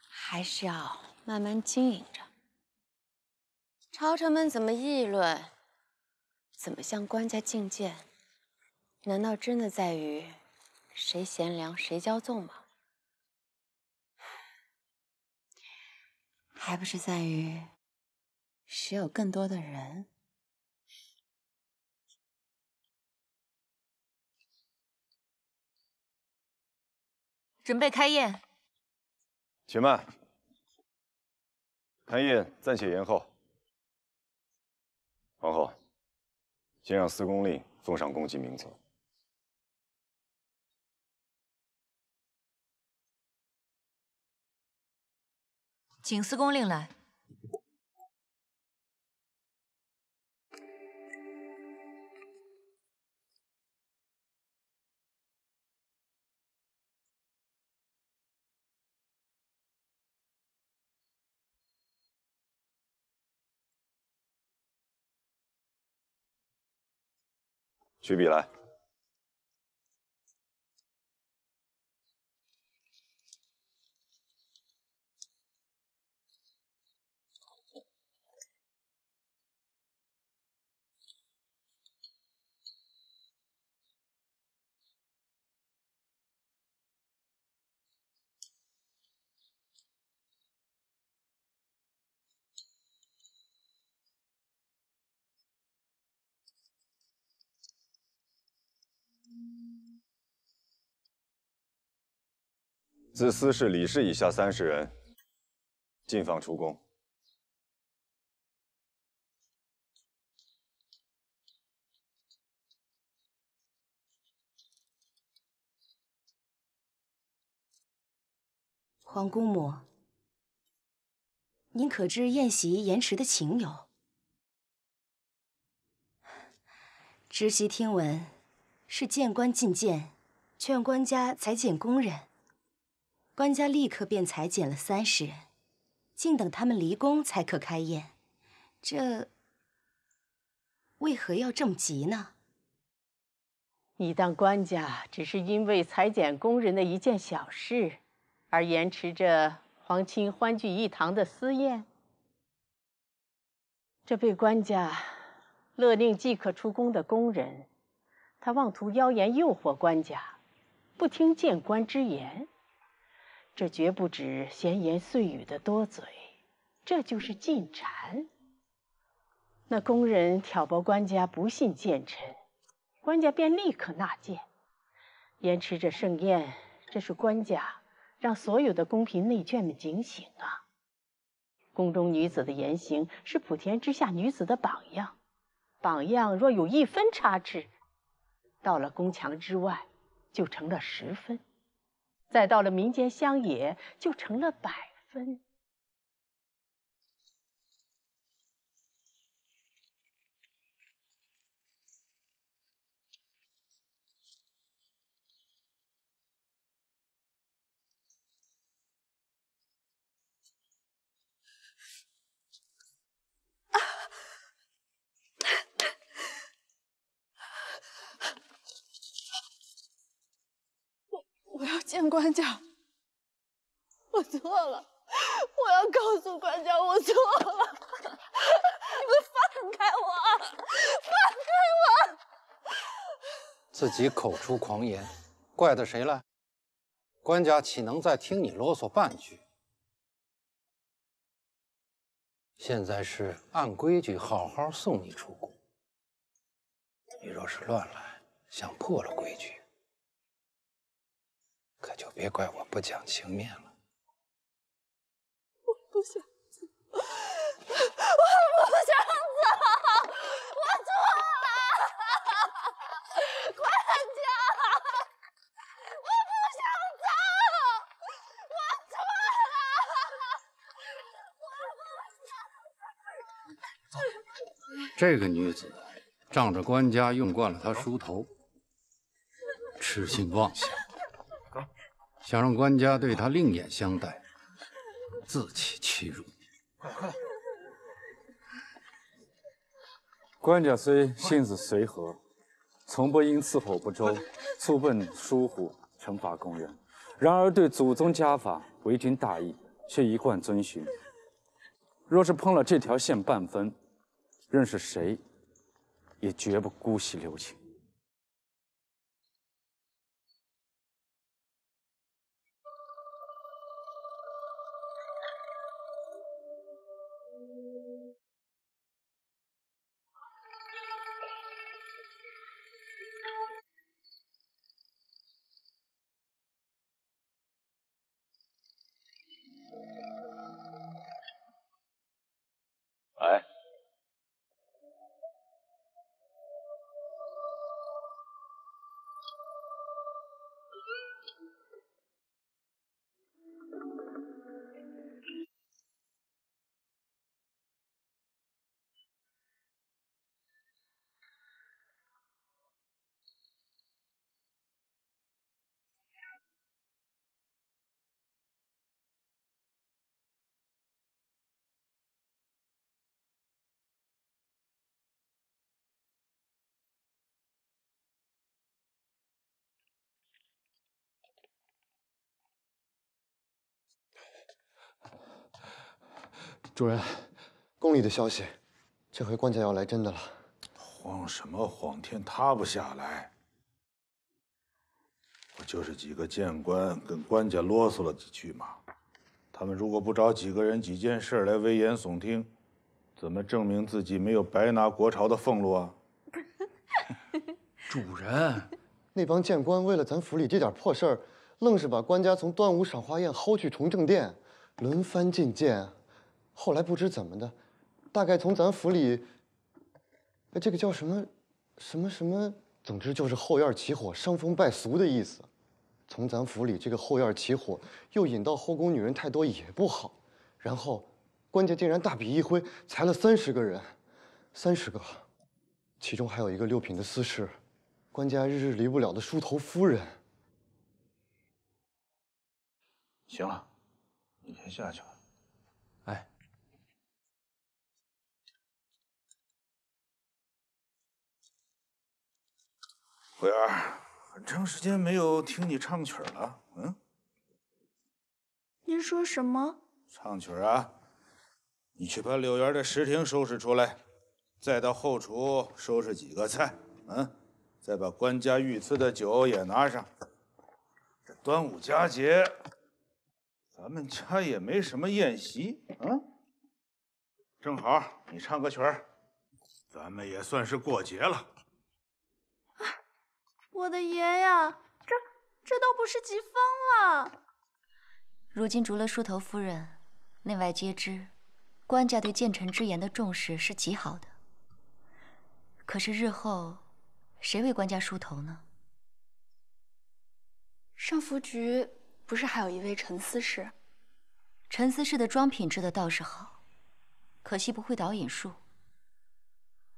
还是要慢慢经营着。朝臣们怎么议论，怎么向官家进谏，难道真的在于谁贤良谁骄纵吗？还不是在于谁有更多的人。准备开宴。且慢，开宴暂且延后。皇后，先让司公令奉上公祭名册。请司公令来。取笔来。自司事、理事以下30人，禁放出宫。皇姑母，您可知宴席延迟的情由？侄媳听闻，是谏官进谏，劝官家裁减工人。官家立刻便裁减了30人，静等他们离宫才可开宴。这为何要这么急呢？你当官家只是因为裁减工人的一件小事，而延迟着皇亲欢聚一堂的私宴？这被官家勒令即可出宫的工人，他妄图妖言诱惑官家，不听谏官之言，这绝不止闲言碎语的多嘴，这就是进谗。那工人挑拨官家不信谏臣，官家便立刻纳谏，延迟着盛宴，这是官家让所有的宫嫔内眷们警醒啊！宫中女子的言行是普天之下女子的榜样，榜样若有1分差池，到了宫墙之外就成了10分，再到了民间乡野就成了100分。我要见官家，我错了，我要告诉官家我错了，你们放开我，放开我！自己口出狂言，怪得谁来？官家岂能再听你啰嗦半句？现在是按规矩好好送你出宫，你若是乱来，想破了规矩，可就别怪我不讲情面了。我不想走，我不想走，我错了，官家，我不想走，我错了，这个女子仗着官家用惯了她梳头，痴心妄想，想让官家对她另眼相待，自欺欺辱。快！官家虽性子随和，从不因伺候不周、粗笨疏忽惩罚宫人，然而对祖宗家法为君大义，却一贯遵循。若是碰了这条线半分，任是谁也绝不姑息留情。哎，主人，宫里的消息，这回官家要来真的了。慌什么慌？天塌不下来。我就是几个谏官跟官家啰嗦了几句嘛。他们如果不找几个人几件事来危言耸听，怎么证明自己没有白拿国朝的俸禄啊？主人，那帮谏官为了咱府里这点破事儿，愣是把官家从端午赏花宴薅去崇政殿，轮番进谏。后来不知怎么的，大概从咱府里，这个叫什么，总之就是后院起火，伤风败俗的意思。从咱府里这个后院起火，又引到后宫女人太多也不好。然后，官家竟然大笔一挥，裁了30个人，30个，其中还有一个6品的司事，官家日日离不了的梳头夫人。行了，你先下去吧。哎，慧儿，很长时间没有听你唱曲了，您说什么？唱曲啊！你去把柳园的食亭收拾出来，再到后厨收拾几个菜，再把官家御赐的酒也拿上。这端午佳节，咱们家也没什么宴席，正好你唱个曲儿，咱们也算是过节了。我的爷呀，这都不是急疯了。如今除了梳头夫人，内外皆知，官家对谏臣之言的重视是极好的。可是日后，谁为官家梳头呢？上福局不是还有一位陈司事？陈司事的妆品制的倒是好，可惜不会导引术。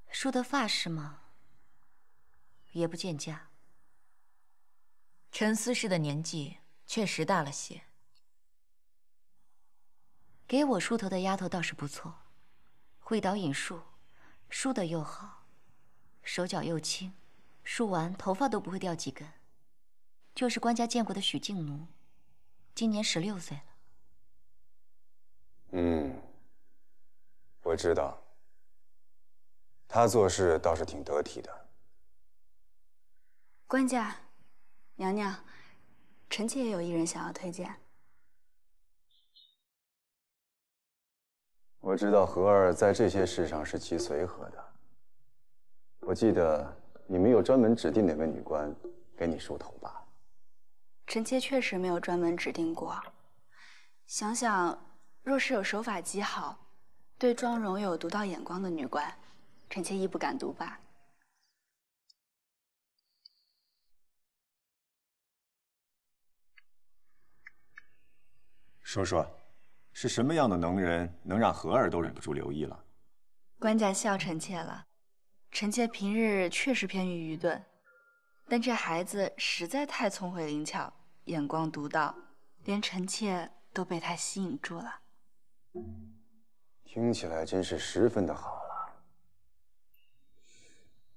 梳的发饰嘛，也不见家。陈司事的年纪确实大了些。给我梳头的丫头倒是不错，会导引术，梳得又好，手脚又轻，梳完头发都不会掉几根。就是官家见过的许静奴，今年16岁了。我知道，她做事倒是挺得体的。官家，娘娘，臣妾也有一人想要推荐。我知道和儿在这些事上是极随和的。我记得你没有专门指定哪位女官给你梳头吧？臣妾确实没有专门指定过。想想，若是有手法极好、对妆容有独到眼光的女官，臣妾亦不敢独拔。说说，是什么样的能人能让和儿都忍不住留意了？官家笑臣妾了。臣妾平日确实偏于愚钝，但这孩子实在太聪慧灵巧，眼光独到，连臣妾都被他吸引住了。听起来真是十分的好了。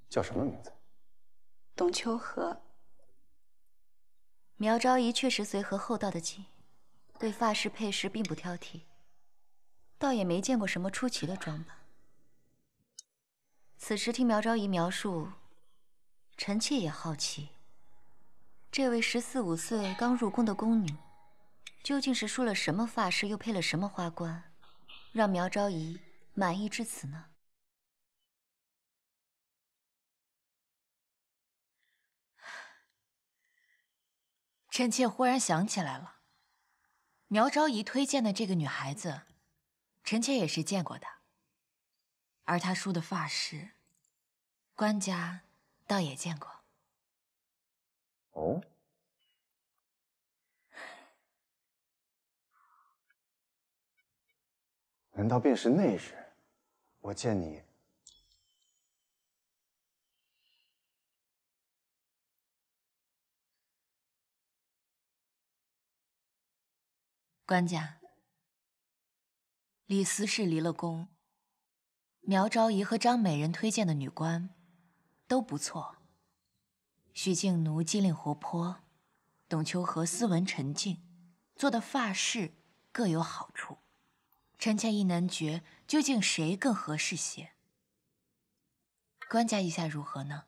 叫什么名字？董秋荷。苗昭仪确实随和厚道的紧，对发饰配饰并不挑剔，倒也没见过什么出奇的装扮。此时听苗昭仪描述，臣妾也好奇，这位14、15岁刚入宫的宫女，究竟是梳了什么发饰，又配了什么花冠，让苗昭仪满意至此呢？臣妾忽然想起来了，苗昭仪推荐的这个女孩子，臣妾也是见过的。而她梳的发饰，官家倒也见过。哦，难道便是那日我见你？官家，李司事离了宫，苗昭仪和张美人推荐的女官都不错。许静奴机灵活泼，董秋荷斯文沉静，做的发饰各有好处。臣妾亦难决究竟谁更合适些。官家意下如何呢？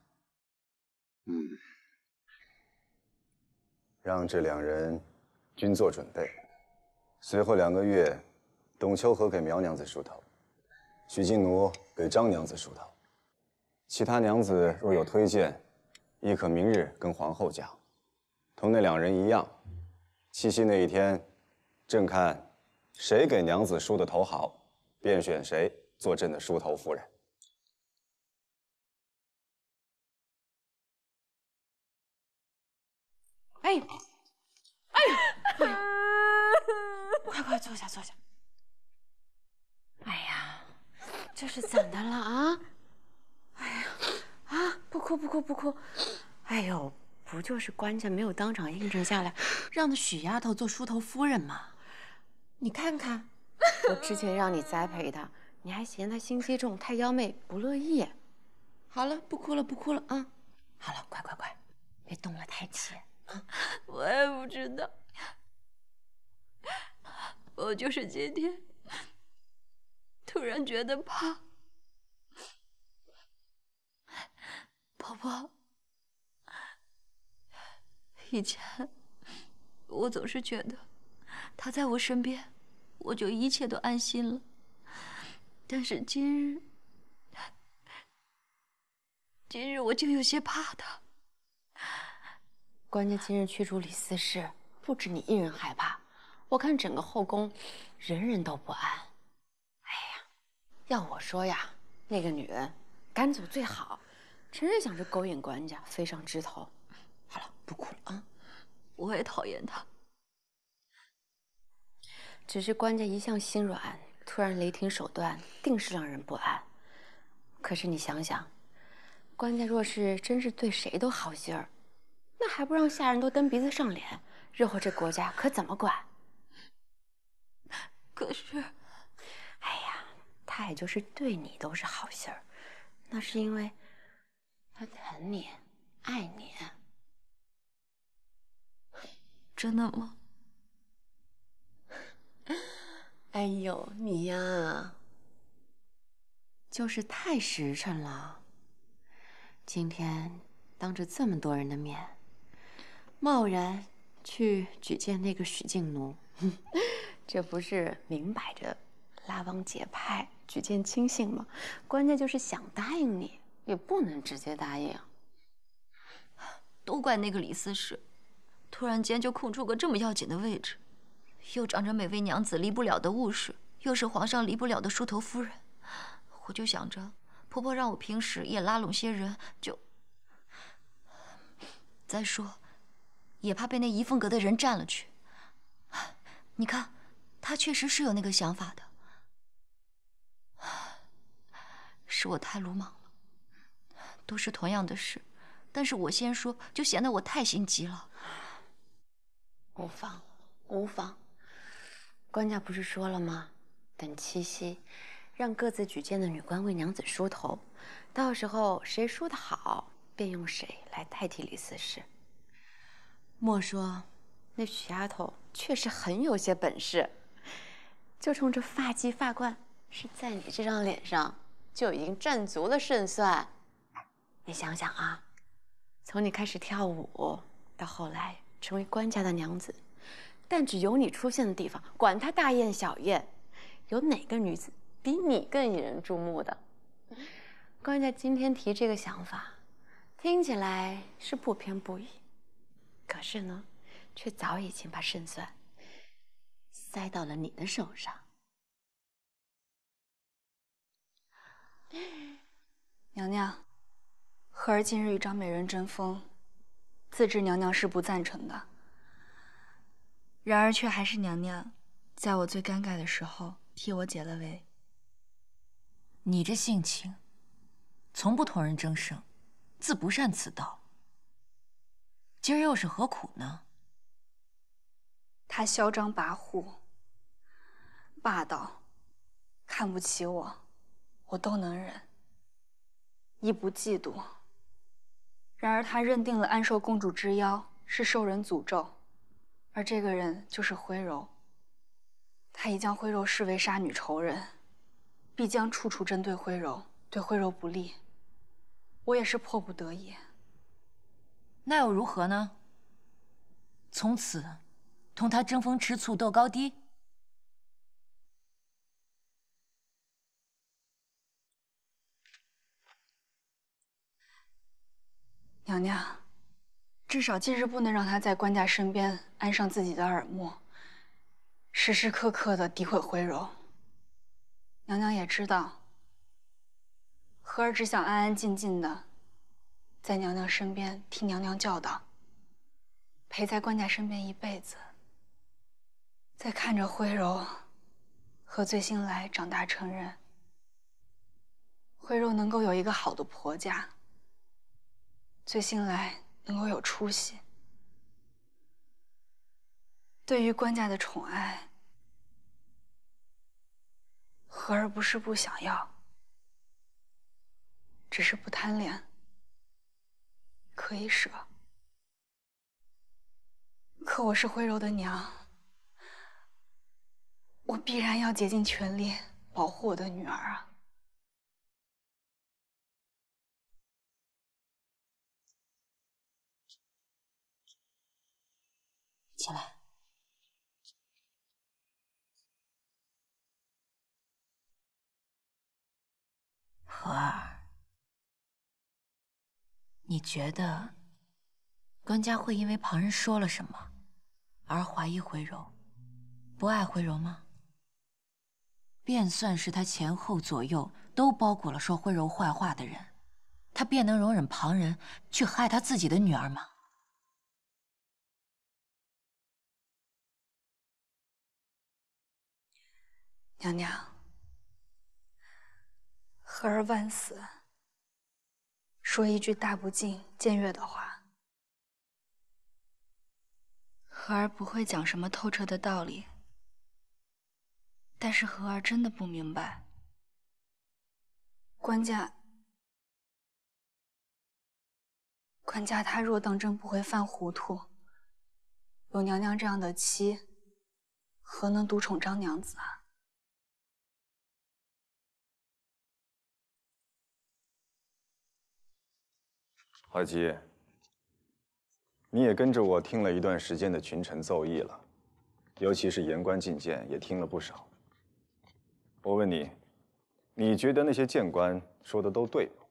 让这2人均做准备。随后2个月，董秋荷给苗娘子梳头，许静奴给张娘子梳头。其他娘子若有推荐，亦可明日跟皇后讲，同那2人一样。七夕那一天，朕看谁给娘子梳的头好，便选谁做朕的梳头夫人。哎，快坐下，坐下。这是怎的了啊？哎呀，啊，不哭不哭不哭！哎呦，不就是官家没有当场应承下来，让那许丫头做梳头夫人吗？你看看，我之前让你栽培她，你还嫌她心机重，太妖媚，不乐意。好了，不哭了不哭了啊！好了，快快快，别动了太气啊！我也不知道，我就是今天突然觉得怕。婆婆，以前我总是觉得他在我身边，我就一切都安心了。但是今日我就有些怕他。关键今日驱逐李思氏，不止你一人害怕，我看整个后宫人人都不安。哎呀，要我说呀，那个女人赶走最好，真是想着勾引官家，飞上枝头。好了，不哭了啊！我也讨厌他，只是官家一向心软，突然雷霆手段，定是让人不安。可是你想想，官家若是真是对谁都好心儿，那还不让下人都蹬鼻子上脸？日后这国家可怎么管？可是，哎呀，他也就是对你都是好心儿，那是因为他疼你、爱你。真的吗？哎呦，你呀，就是太实诚了。今天当着这么多人的面，贸然去举荐那个许静奴，这不是明摆着拉帮结派、举荐亲信吗？关键就是想答应你，也不能直接答应。都怪那个李思氏，突然间就空出个这么要紧的位置，又长着每位娘子离不了的务实，又是皇上离不了的梳头夫人。我就想着，婆婆让我平时也拉拢些人，就……再说，也怕被那怡凤阁的人占了去。你看，她确实是有那个想法的，是我太鲁莽了。都是同样的事，但是我先说，就显得我太心急了。无妨，无妨。官家不是说了吗？等七夕，让各自举荐的女官为娘子梳头，到时候谁梳得好，便用谁来代替李思氏。莫说那许丫头确实很有些本事，就冲这发髻发冠，是在你这张脸上就已经占足了胜算。你想想啊，从你开始跳舞，到后来成为官家的娘子，但只有你出现的地方，管她大宴小宴，有哪个女子比你更引人注目的？官家今天提这个想法，听起来是不偏不倚，可是呢，却早已经把胜算塞到了你的手上。娘娘，荷儿近日与张美人争锋，自知娘娘是不赞成的，然而却还是娘娘在我最尴尬的时候替我解了围。你这性情，从不同人争胜，自不善此道。今儿又是何苦呢？他嚣张跋扈、霸道，看不起我，我都能忍，亦不嫉妒。然而他认定了安寿公主之妖是受人诅咒，而这个人就是徽柔。他已将徽柔视为杀女仇人，必将处处针对徽柔，对徽柔不利。我也是迫不得已。那又如何呢？从此同他争风吃醋斗高低？娘娘，至少今日不能让他在官家身边安上自己的耳目，时时刻刻的诋毁徽柔。娘娘也知道，荷儿只想安安静静的在娘娘身边听娘娘教导，陪在官家身边一辈子，再看着徽柔和最新来长大成人，慧柔能够有一个好的婆家，最兴来能够有出息。对于官家的宠爱，荷儿不是不想要，只是不贪恋，可以舍。可我是慧柔的娘，我必然要竭尽全力保护我的女儿啊！起来。荷儿，你觉得官家会因为旁人说了什么而怀疑慧柔，不爱慧柔吗？便算是他前后左右都包裹了说慧柔坏话的人，他便能容忍旁人去害他自己的女儿吗？娘娘，荷儿万死，说一句大不敬僭越的话。荷儿不会讲什么透彻的道理，但是荷儿真的不明白，官家他若当真不会犯糊涂，有娘娘这样的妻，何能独宠张娘子啊？华姬，你也跟着我听了一段时间的群臣奏议了，尤其是言官进谏也听了不少。我问你，你觉得那些谏官说的都对吗？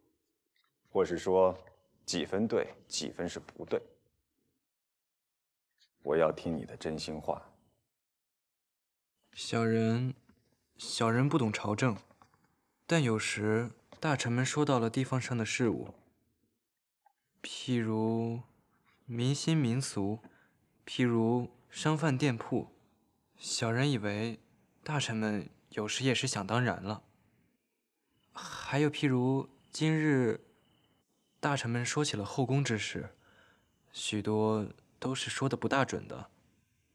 或是说几分对，几分是不对？我要听你的真心话。小人不懂朝政，但有时大臣们说到了地方上的事务，譬如民心民俗，譬如商贩店铺，小人以为大臣们有时也是想当然了。还有譬如今日大臣们说起了后宫之事，许多都是说的不大准的，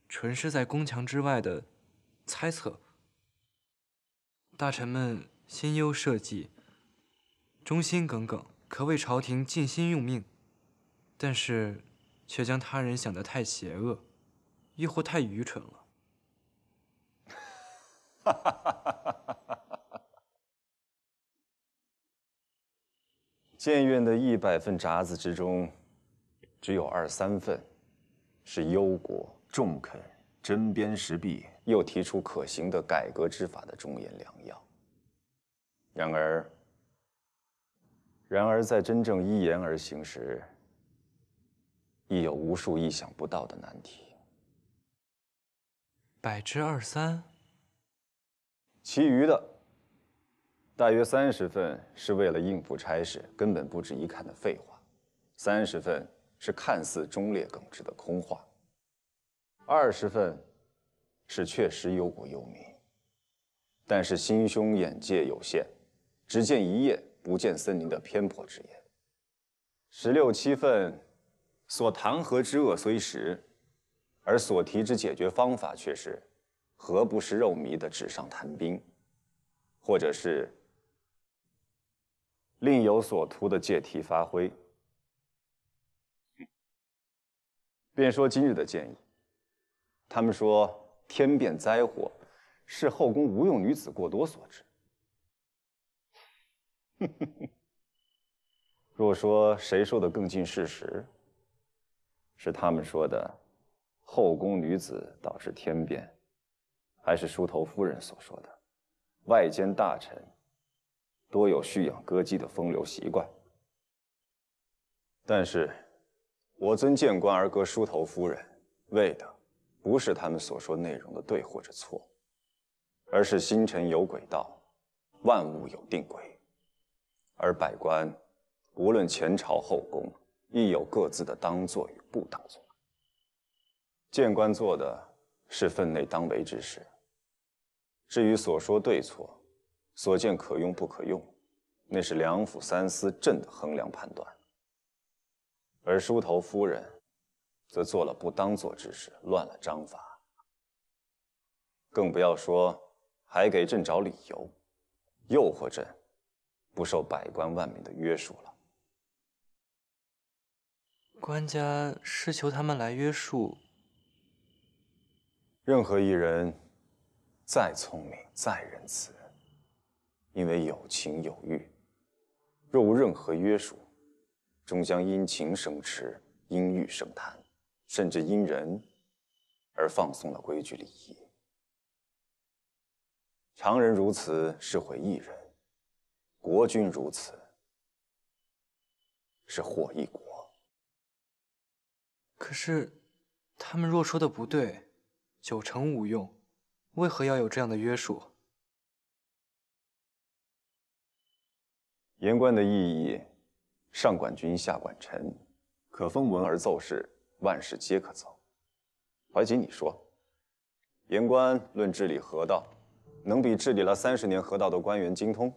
纯是在宫墙之外的猜测。大臣们心忧社稷，忠心耿耿，可为朝廷尽心用命，但是却将他人想得太邪恶，亦或太愚蠢了。谏院的100份札子之中，只有2、3份是忧国重肯、针砭时弊，又提出可行的改革之法的忠言良药。然而在真正依言而行时，亦有无数意想不到的难题。100之23，其余的大约30份是为了应付差事，根本不值一看的废话；30份是看似忠烈耿直的空话；20份是确实忧国忧民，但是心胸眼界有限，只见一叶不见森林的偏颇之言；16、17份所弹劾之恶虽实，而所提之解决方法却是何不食肉糜的纸上谈兵，或者是另有所图的借题发挥。便说今日的建议，他们说天变灾祸是后宫无用女子过多所致。若说谁说的更近事实，是他们说的后宫女子导致天变，还是梳头夫人所说的外间大臣多有蓄养歌姬的风流习惯？但是我尊谏官而歌梳头夫人，为的不是他们所说内容的对或者错，而是星辰有轨道，万物有定轨，而百官无论前朝后宫，亦有各自的当做与不当做。谏官做的是分内当为之事，至于所说对错，所见可用不可用，那是梁府三司朕的衡量判断，而梳头夫人则做了不当做之事，乱了章法，更不要说还给朕找理由，诱惑朕不受百官万民的约束了。官家是求他们来约束。任何一人，再聪明再仁慈，因为有情有欲，若无任何约束，终将因情生痴，因欲生贪，甚至因人而放松了规矩礼仪。常人如此是毁一人，国君如此是祸一国。可是，他们若说的不对，9成无用，为何要有这样的约束？言官的意义，上管军，下管臣，可封文而奏事，万事皆可奏。怀瑾，你说，言官论治理河道，能比治理了30年河道的官员精通？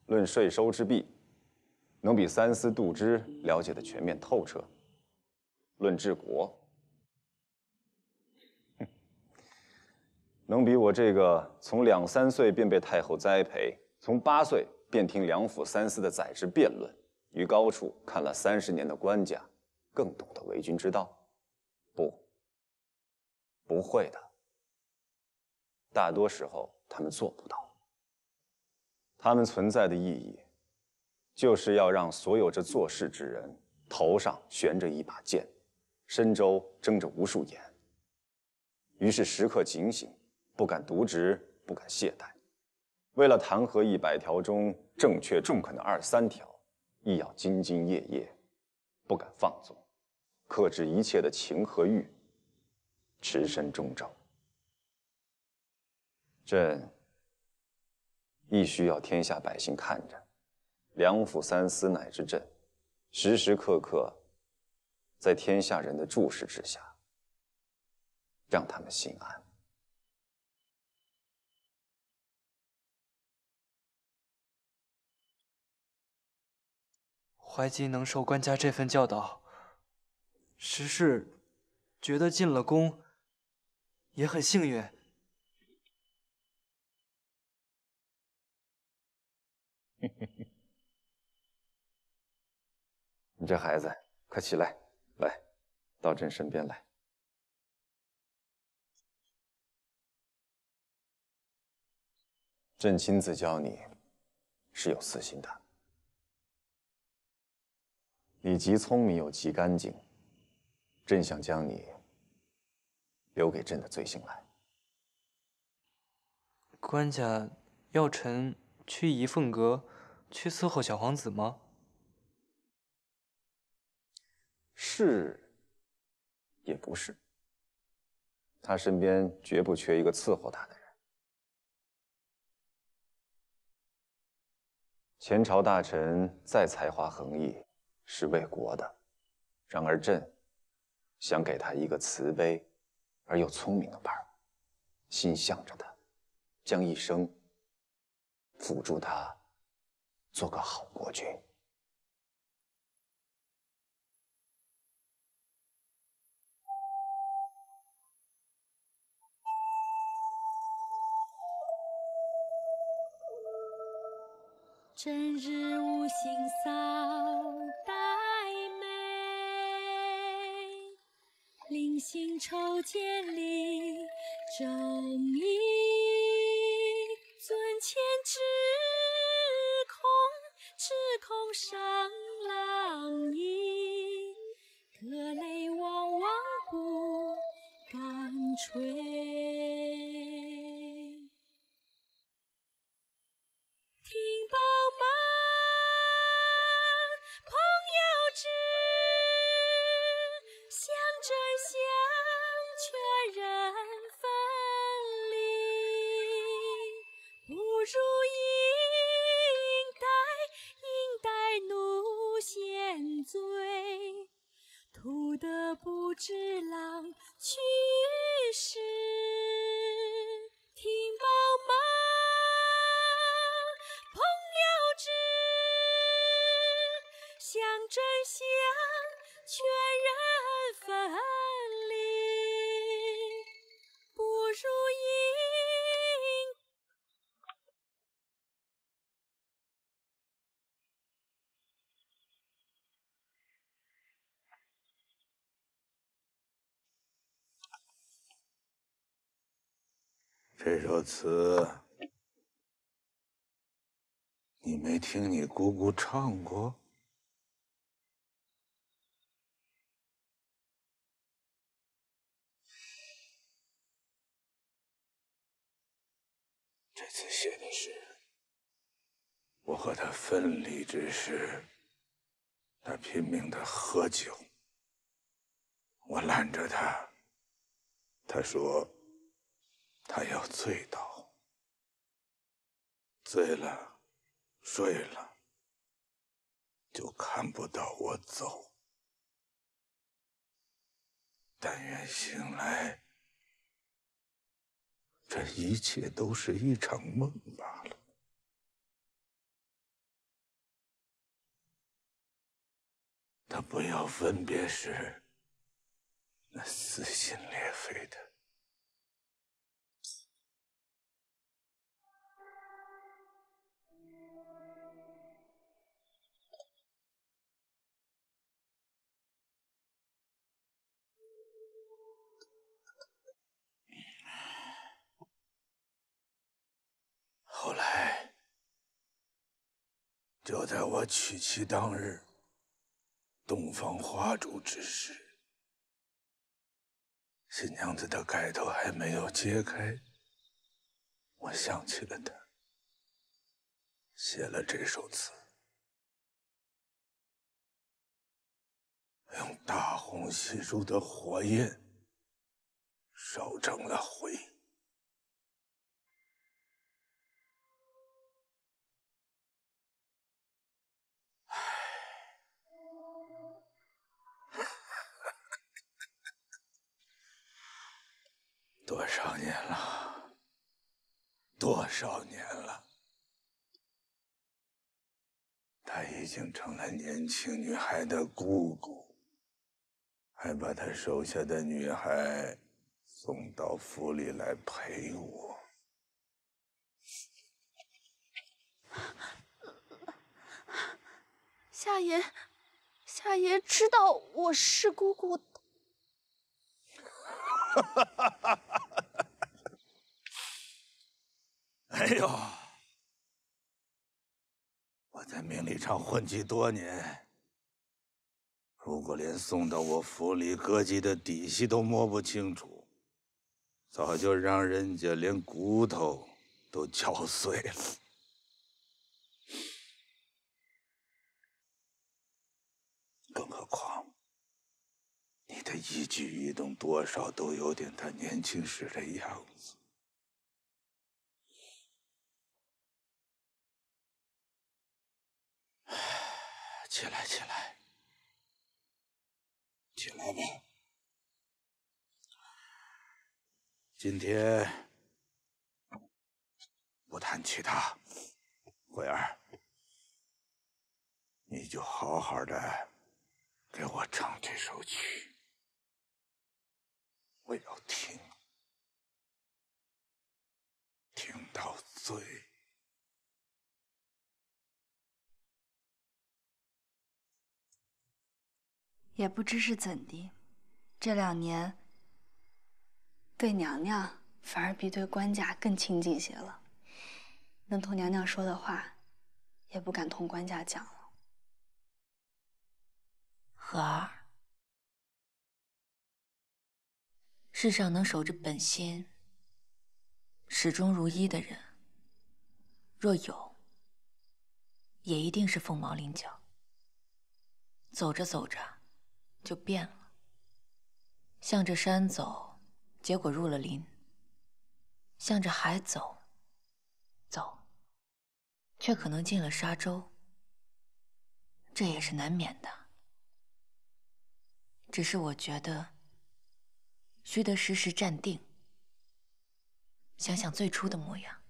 论税收之弊，能比三司杜支了解的全面透彻？论治国，能比我这个从2、3岁便被太后栽培，从8岁便听梁府三司的宰制辩论，于高处看了30年的官家，更懂得为君之道？不会的。大多时候他们做不到。他们存在的意义，就是要让所有这做事之人头上悬着一把剑，身周睁着无数眼，于是时刻警醒，不敢渎职，不敢懈怠。为了弹劾100条中正确中肯的23条，亦要兢兢业业，不敢放纵，克制一切的情和欲，持身忠正。朕亦需要天下百姓看着，梁府三司乃至朕，时时刻刻在天下人的注视之下，让他们心安。怀瑾能受官家这份教导，实是觉得进了宫也很幸运。你这孩子，快起来，来，到朕身边来。朕亲自教你，是有私心的。你极聪明又极干净，朕想将你留给朕的罪行来。官家要臣去仪凤阁，去伺候小皇子吗？是，也不是。他身边绝不缺一个伺候他的人。前朝大臣再才华横溢，是为国的，然而朕想给他一个慈悲而又聪明的伴儿，心向着他，将一生辅助他做个好国君。真日无心扫黛眉，临行抽剑里正义，尊前只空上郎衣，可泪汪汪不敢垂。听报马，朋友知，相争相劝人分离，不如应待奴先罪，图得不知郎去世。听报马，朋友这首词你没听你姑姑唱过？这次写的是我和他分离之时，他拼命的喝酒，我拦着他，他说他要醉倒，醉了，睡了，就看不到我走。但愿醒来，这一切都是一场梦罢了。他不要分别时那撕心裂肺的。后来，就在我娶妻当日，洞房花烛之时，新娘子的盖头还没有揭开，我想起了她，写了这首词，用大红细柱的火焰烧成了灰。多少年了？多少年了？她已经成了年轻女孩的姑姑，还把她手下的女孩送到府里来陪我。夏爷知道我是姑姑的。哎呦，我在名利场混迹多年，如果连送到我府里歌姬的底细都摸不清楚，早就让人家连骨头都嚼碎了。更何况，你的一举一动多少都有点他年轻时的样子。起来，起来，起来吧！今天不谈其他，慧儿，你就好好的给我唱这首曲，我要听，听到醉。也不知是怎的，这2年对娘娘反而比对官家更亲近些了。能同娘娘说的话，也不敢同官家讲了。荷儿，世上能守着本心、始终如一的人，若有，也一定是凤毛麟角。走着走着就变了，向着山走，结果入了林；向着海走，却可能进了沙洲。这也是难免的。只是我觉得，须得时时站定，想想最初的模样，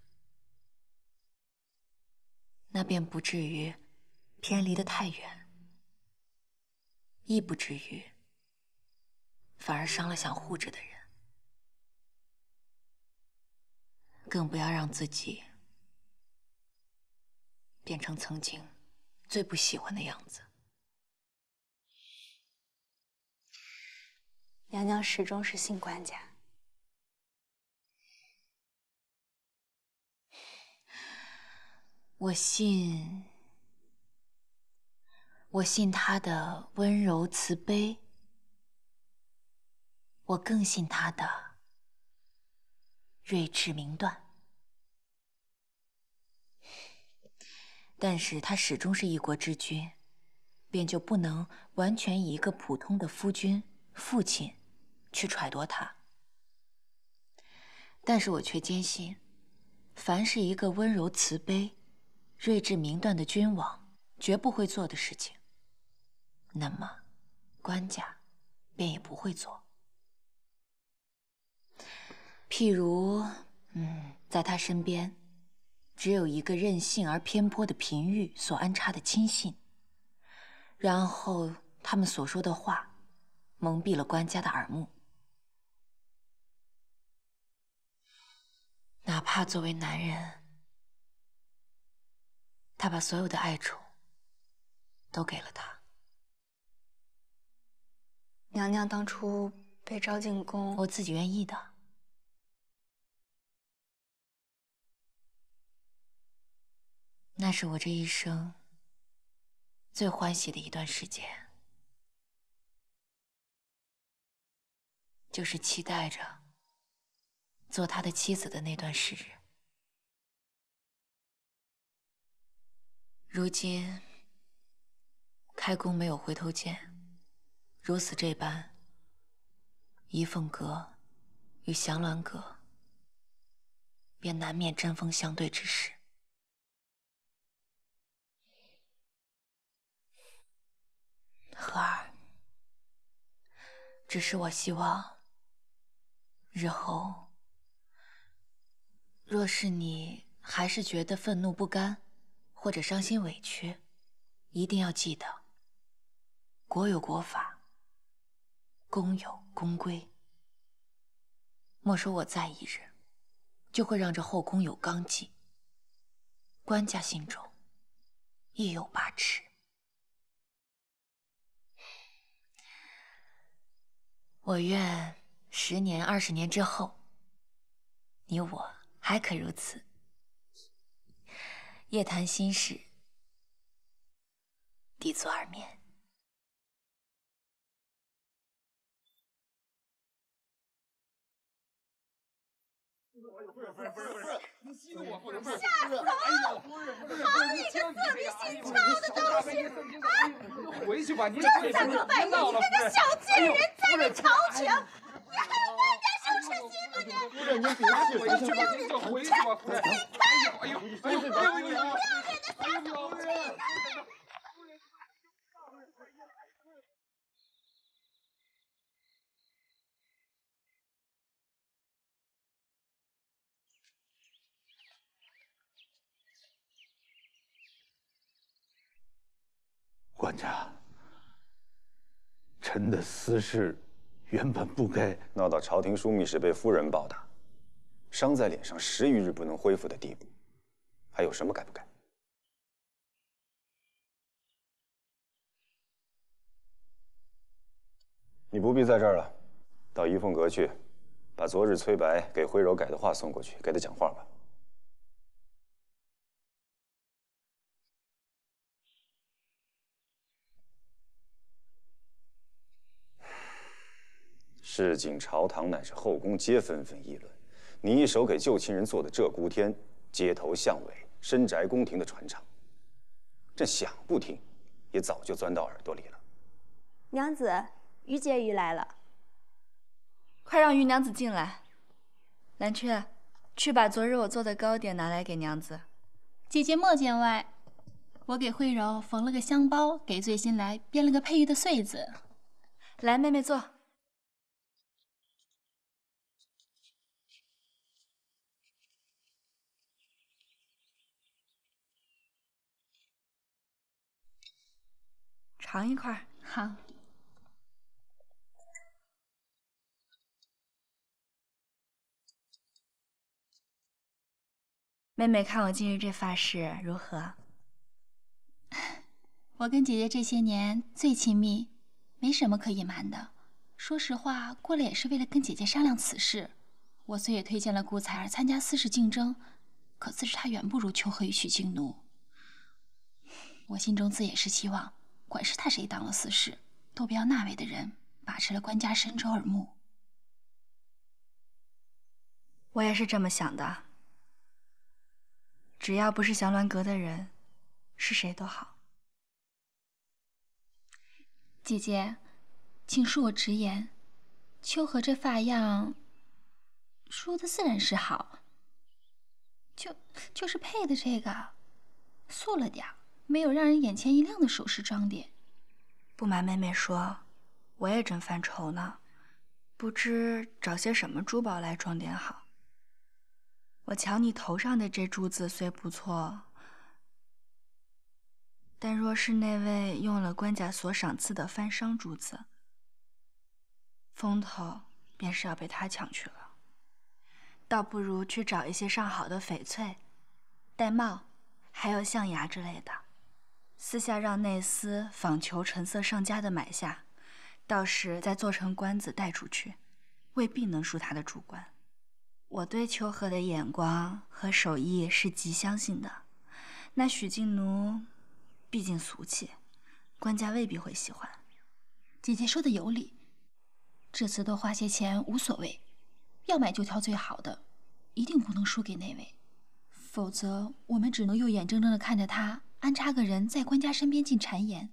那便不至于偏离得太远。亦不至于反而伤了想护着的人，更不要让自己变成曾经最不喜欢的样子。娘娘始终是信官家，我信他的温柔慈悲，我更信他的睿智明断。但是他始终是一国之君，便就不能完全以一个普通的夫君、父亲去揣度他。但是我却坚信，凡是一个温柔慈悲、睿智明断的君王绝不会做的事情，那么官家便也不会做。譬如，在他身边，只有一个任性而偏颇的嫔御所安插的亲信，然后他们所说的话蒙蔽了官家的耳目。哪怕作为男人，他把所有的爱宠都给了他。娘娘当初被招进宫，我自己愿意的。那是我这一生最欢喜的一段时间，就是期待着做他的妻子的那段时日。如今开宫没有回头箭，如此这般，仪凤阁与祥鸾阁便难免针锋相对之事。荷儿，只是我希望日后，若是你还是觉得愤怒不甘，或者伤心委屈，一定要记得，国有国法，公有公规。莫说我在一日，就会让这后宫有纲纪，官家心中亦有把持。我愿10年、20年之后，你我还可如此，夜谈心事，抵足而眠。吓死我！好你个色迷心窍的东西！啊！回去吧，你这咱可百你这个小贱人，在这朝廷，你还有官家羞耻心吗你？夫人，您别气，回去吧，您就回去吧，夫人。哎呦，不要脸的撒手不去！官家，臣的私事原本不该闹到朝廷枢密使被夫人暴打，伤在脸上10余日不能恢复的地步，还有什么改不改？你不必在这儿了，到仪凤阁去，把昨日崔白给徽柔改的话送过去，给他讲话吧。市井朝堂乃至后宫皆纷纷议论，你一手给旧情人做的鹧鸪天、街头巷尾、深宅宫廷的传唱，朕想不听，也早就钻到耳朵里了。娘子，于婕妤来了，快让于娘子进来。蓝雀，去把昨日我做的糕点拿来给娘子。姐姐莫见外，我给慧柔缝了个香包，给最新来编了个佩玉的穗子。来，妹妹坐。尝一块。好。妹妹看我今日这发饰如何？我跟姐姐这些年最亲密，没什么可隐瞒的。说实话，过来也是为了跟姐姐商量此事。我虽也推荐了顾采儿参加私事竞争，可自是她远不如秋荷与许静奴。我心中自也是希望，管是他谁当了司事，都不要那位的人把持了官家深州耳目。我也是这么想的。只要不是祥鸾阁的人，是谁都好。姐姐，请恕我直言，秋荷这发样，梳的自然是好，就是配的这个，素了点儿，没有让人眼前一亮的首饰装点。不瞒妹妹说，我也正犯愁呢，不知找些什么珠宝来装点好。我瞧你头上的这珠子虽不错，但若是那位用了官家所赏赐的番商珠子，风头便是要被他抢去了。倒不如去找一些上好的翡翠、玳瑁，还有象牙之类的，私下让内司访求成色上佳的买下，到时再做成官子带出去，未必能输他的主观。我对秋荷的眼光和手艺是极相信的，那许静奴毕竟俗气，官家未必会喜欢。姐姐说的有理，这次多花些钱无所谓，要买就挑最好的，一定不能输给那位，否则我们只能又眼睁睁地看着他安插个人在官家身边进谗言。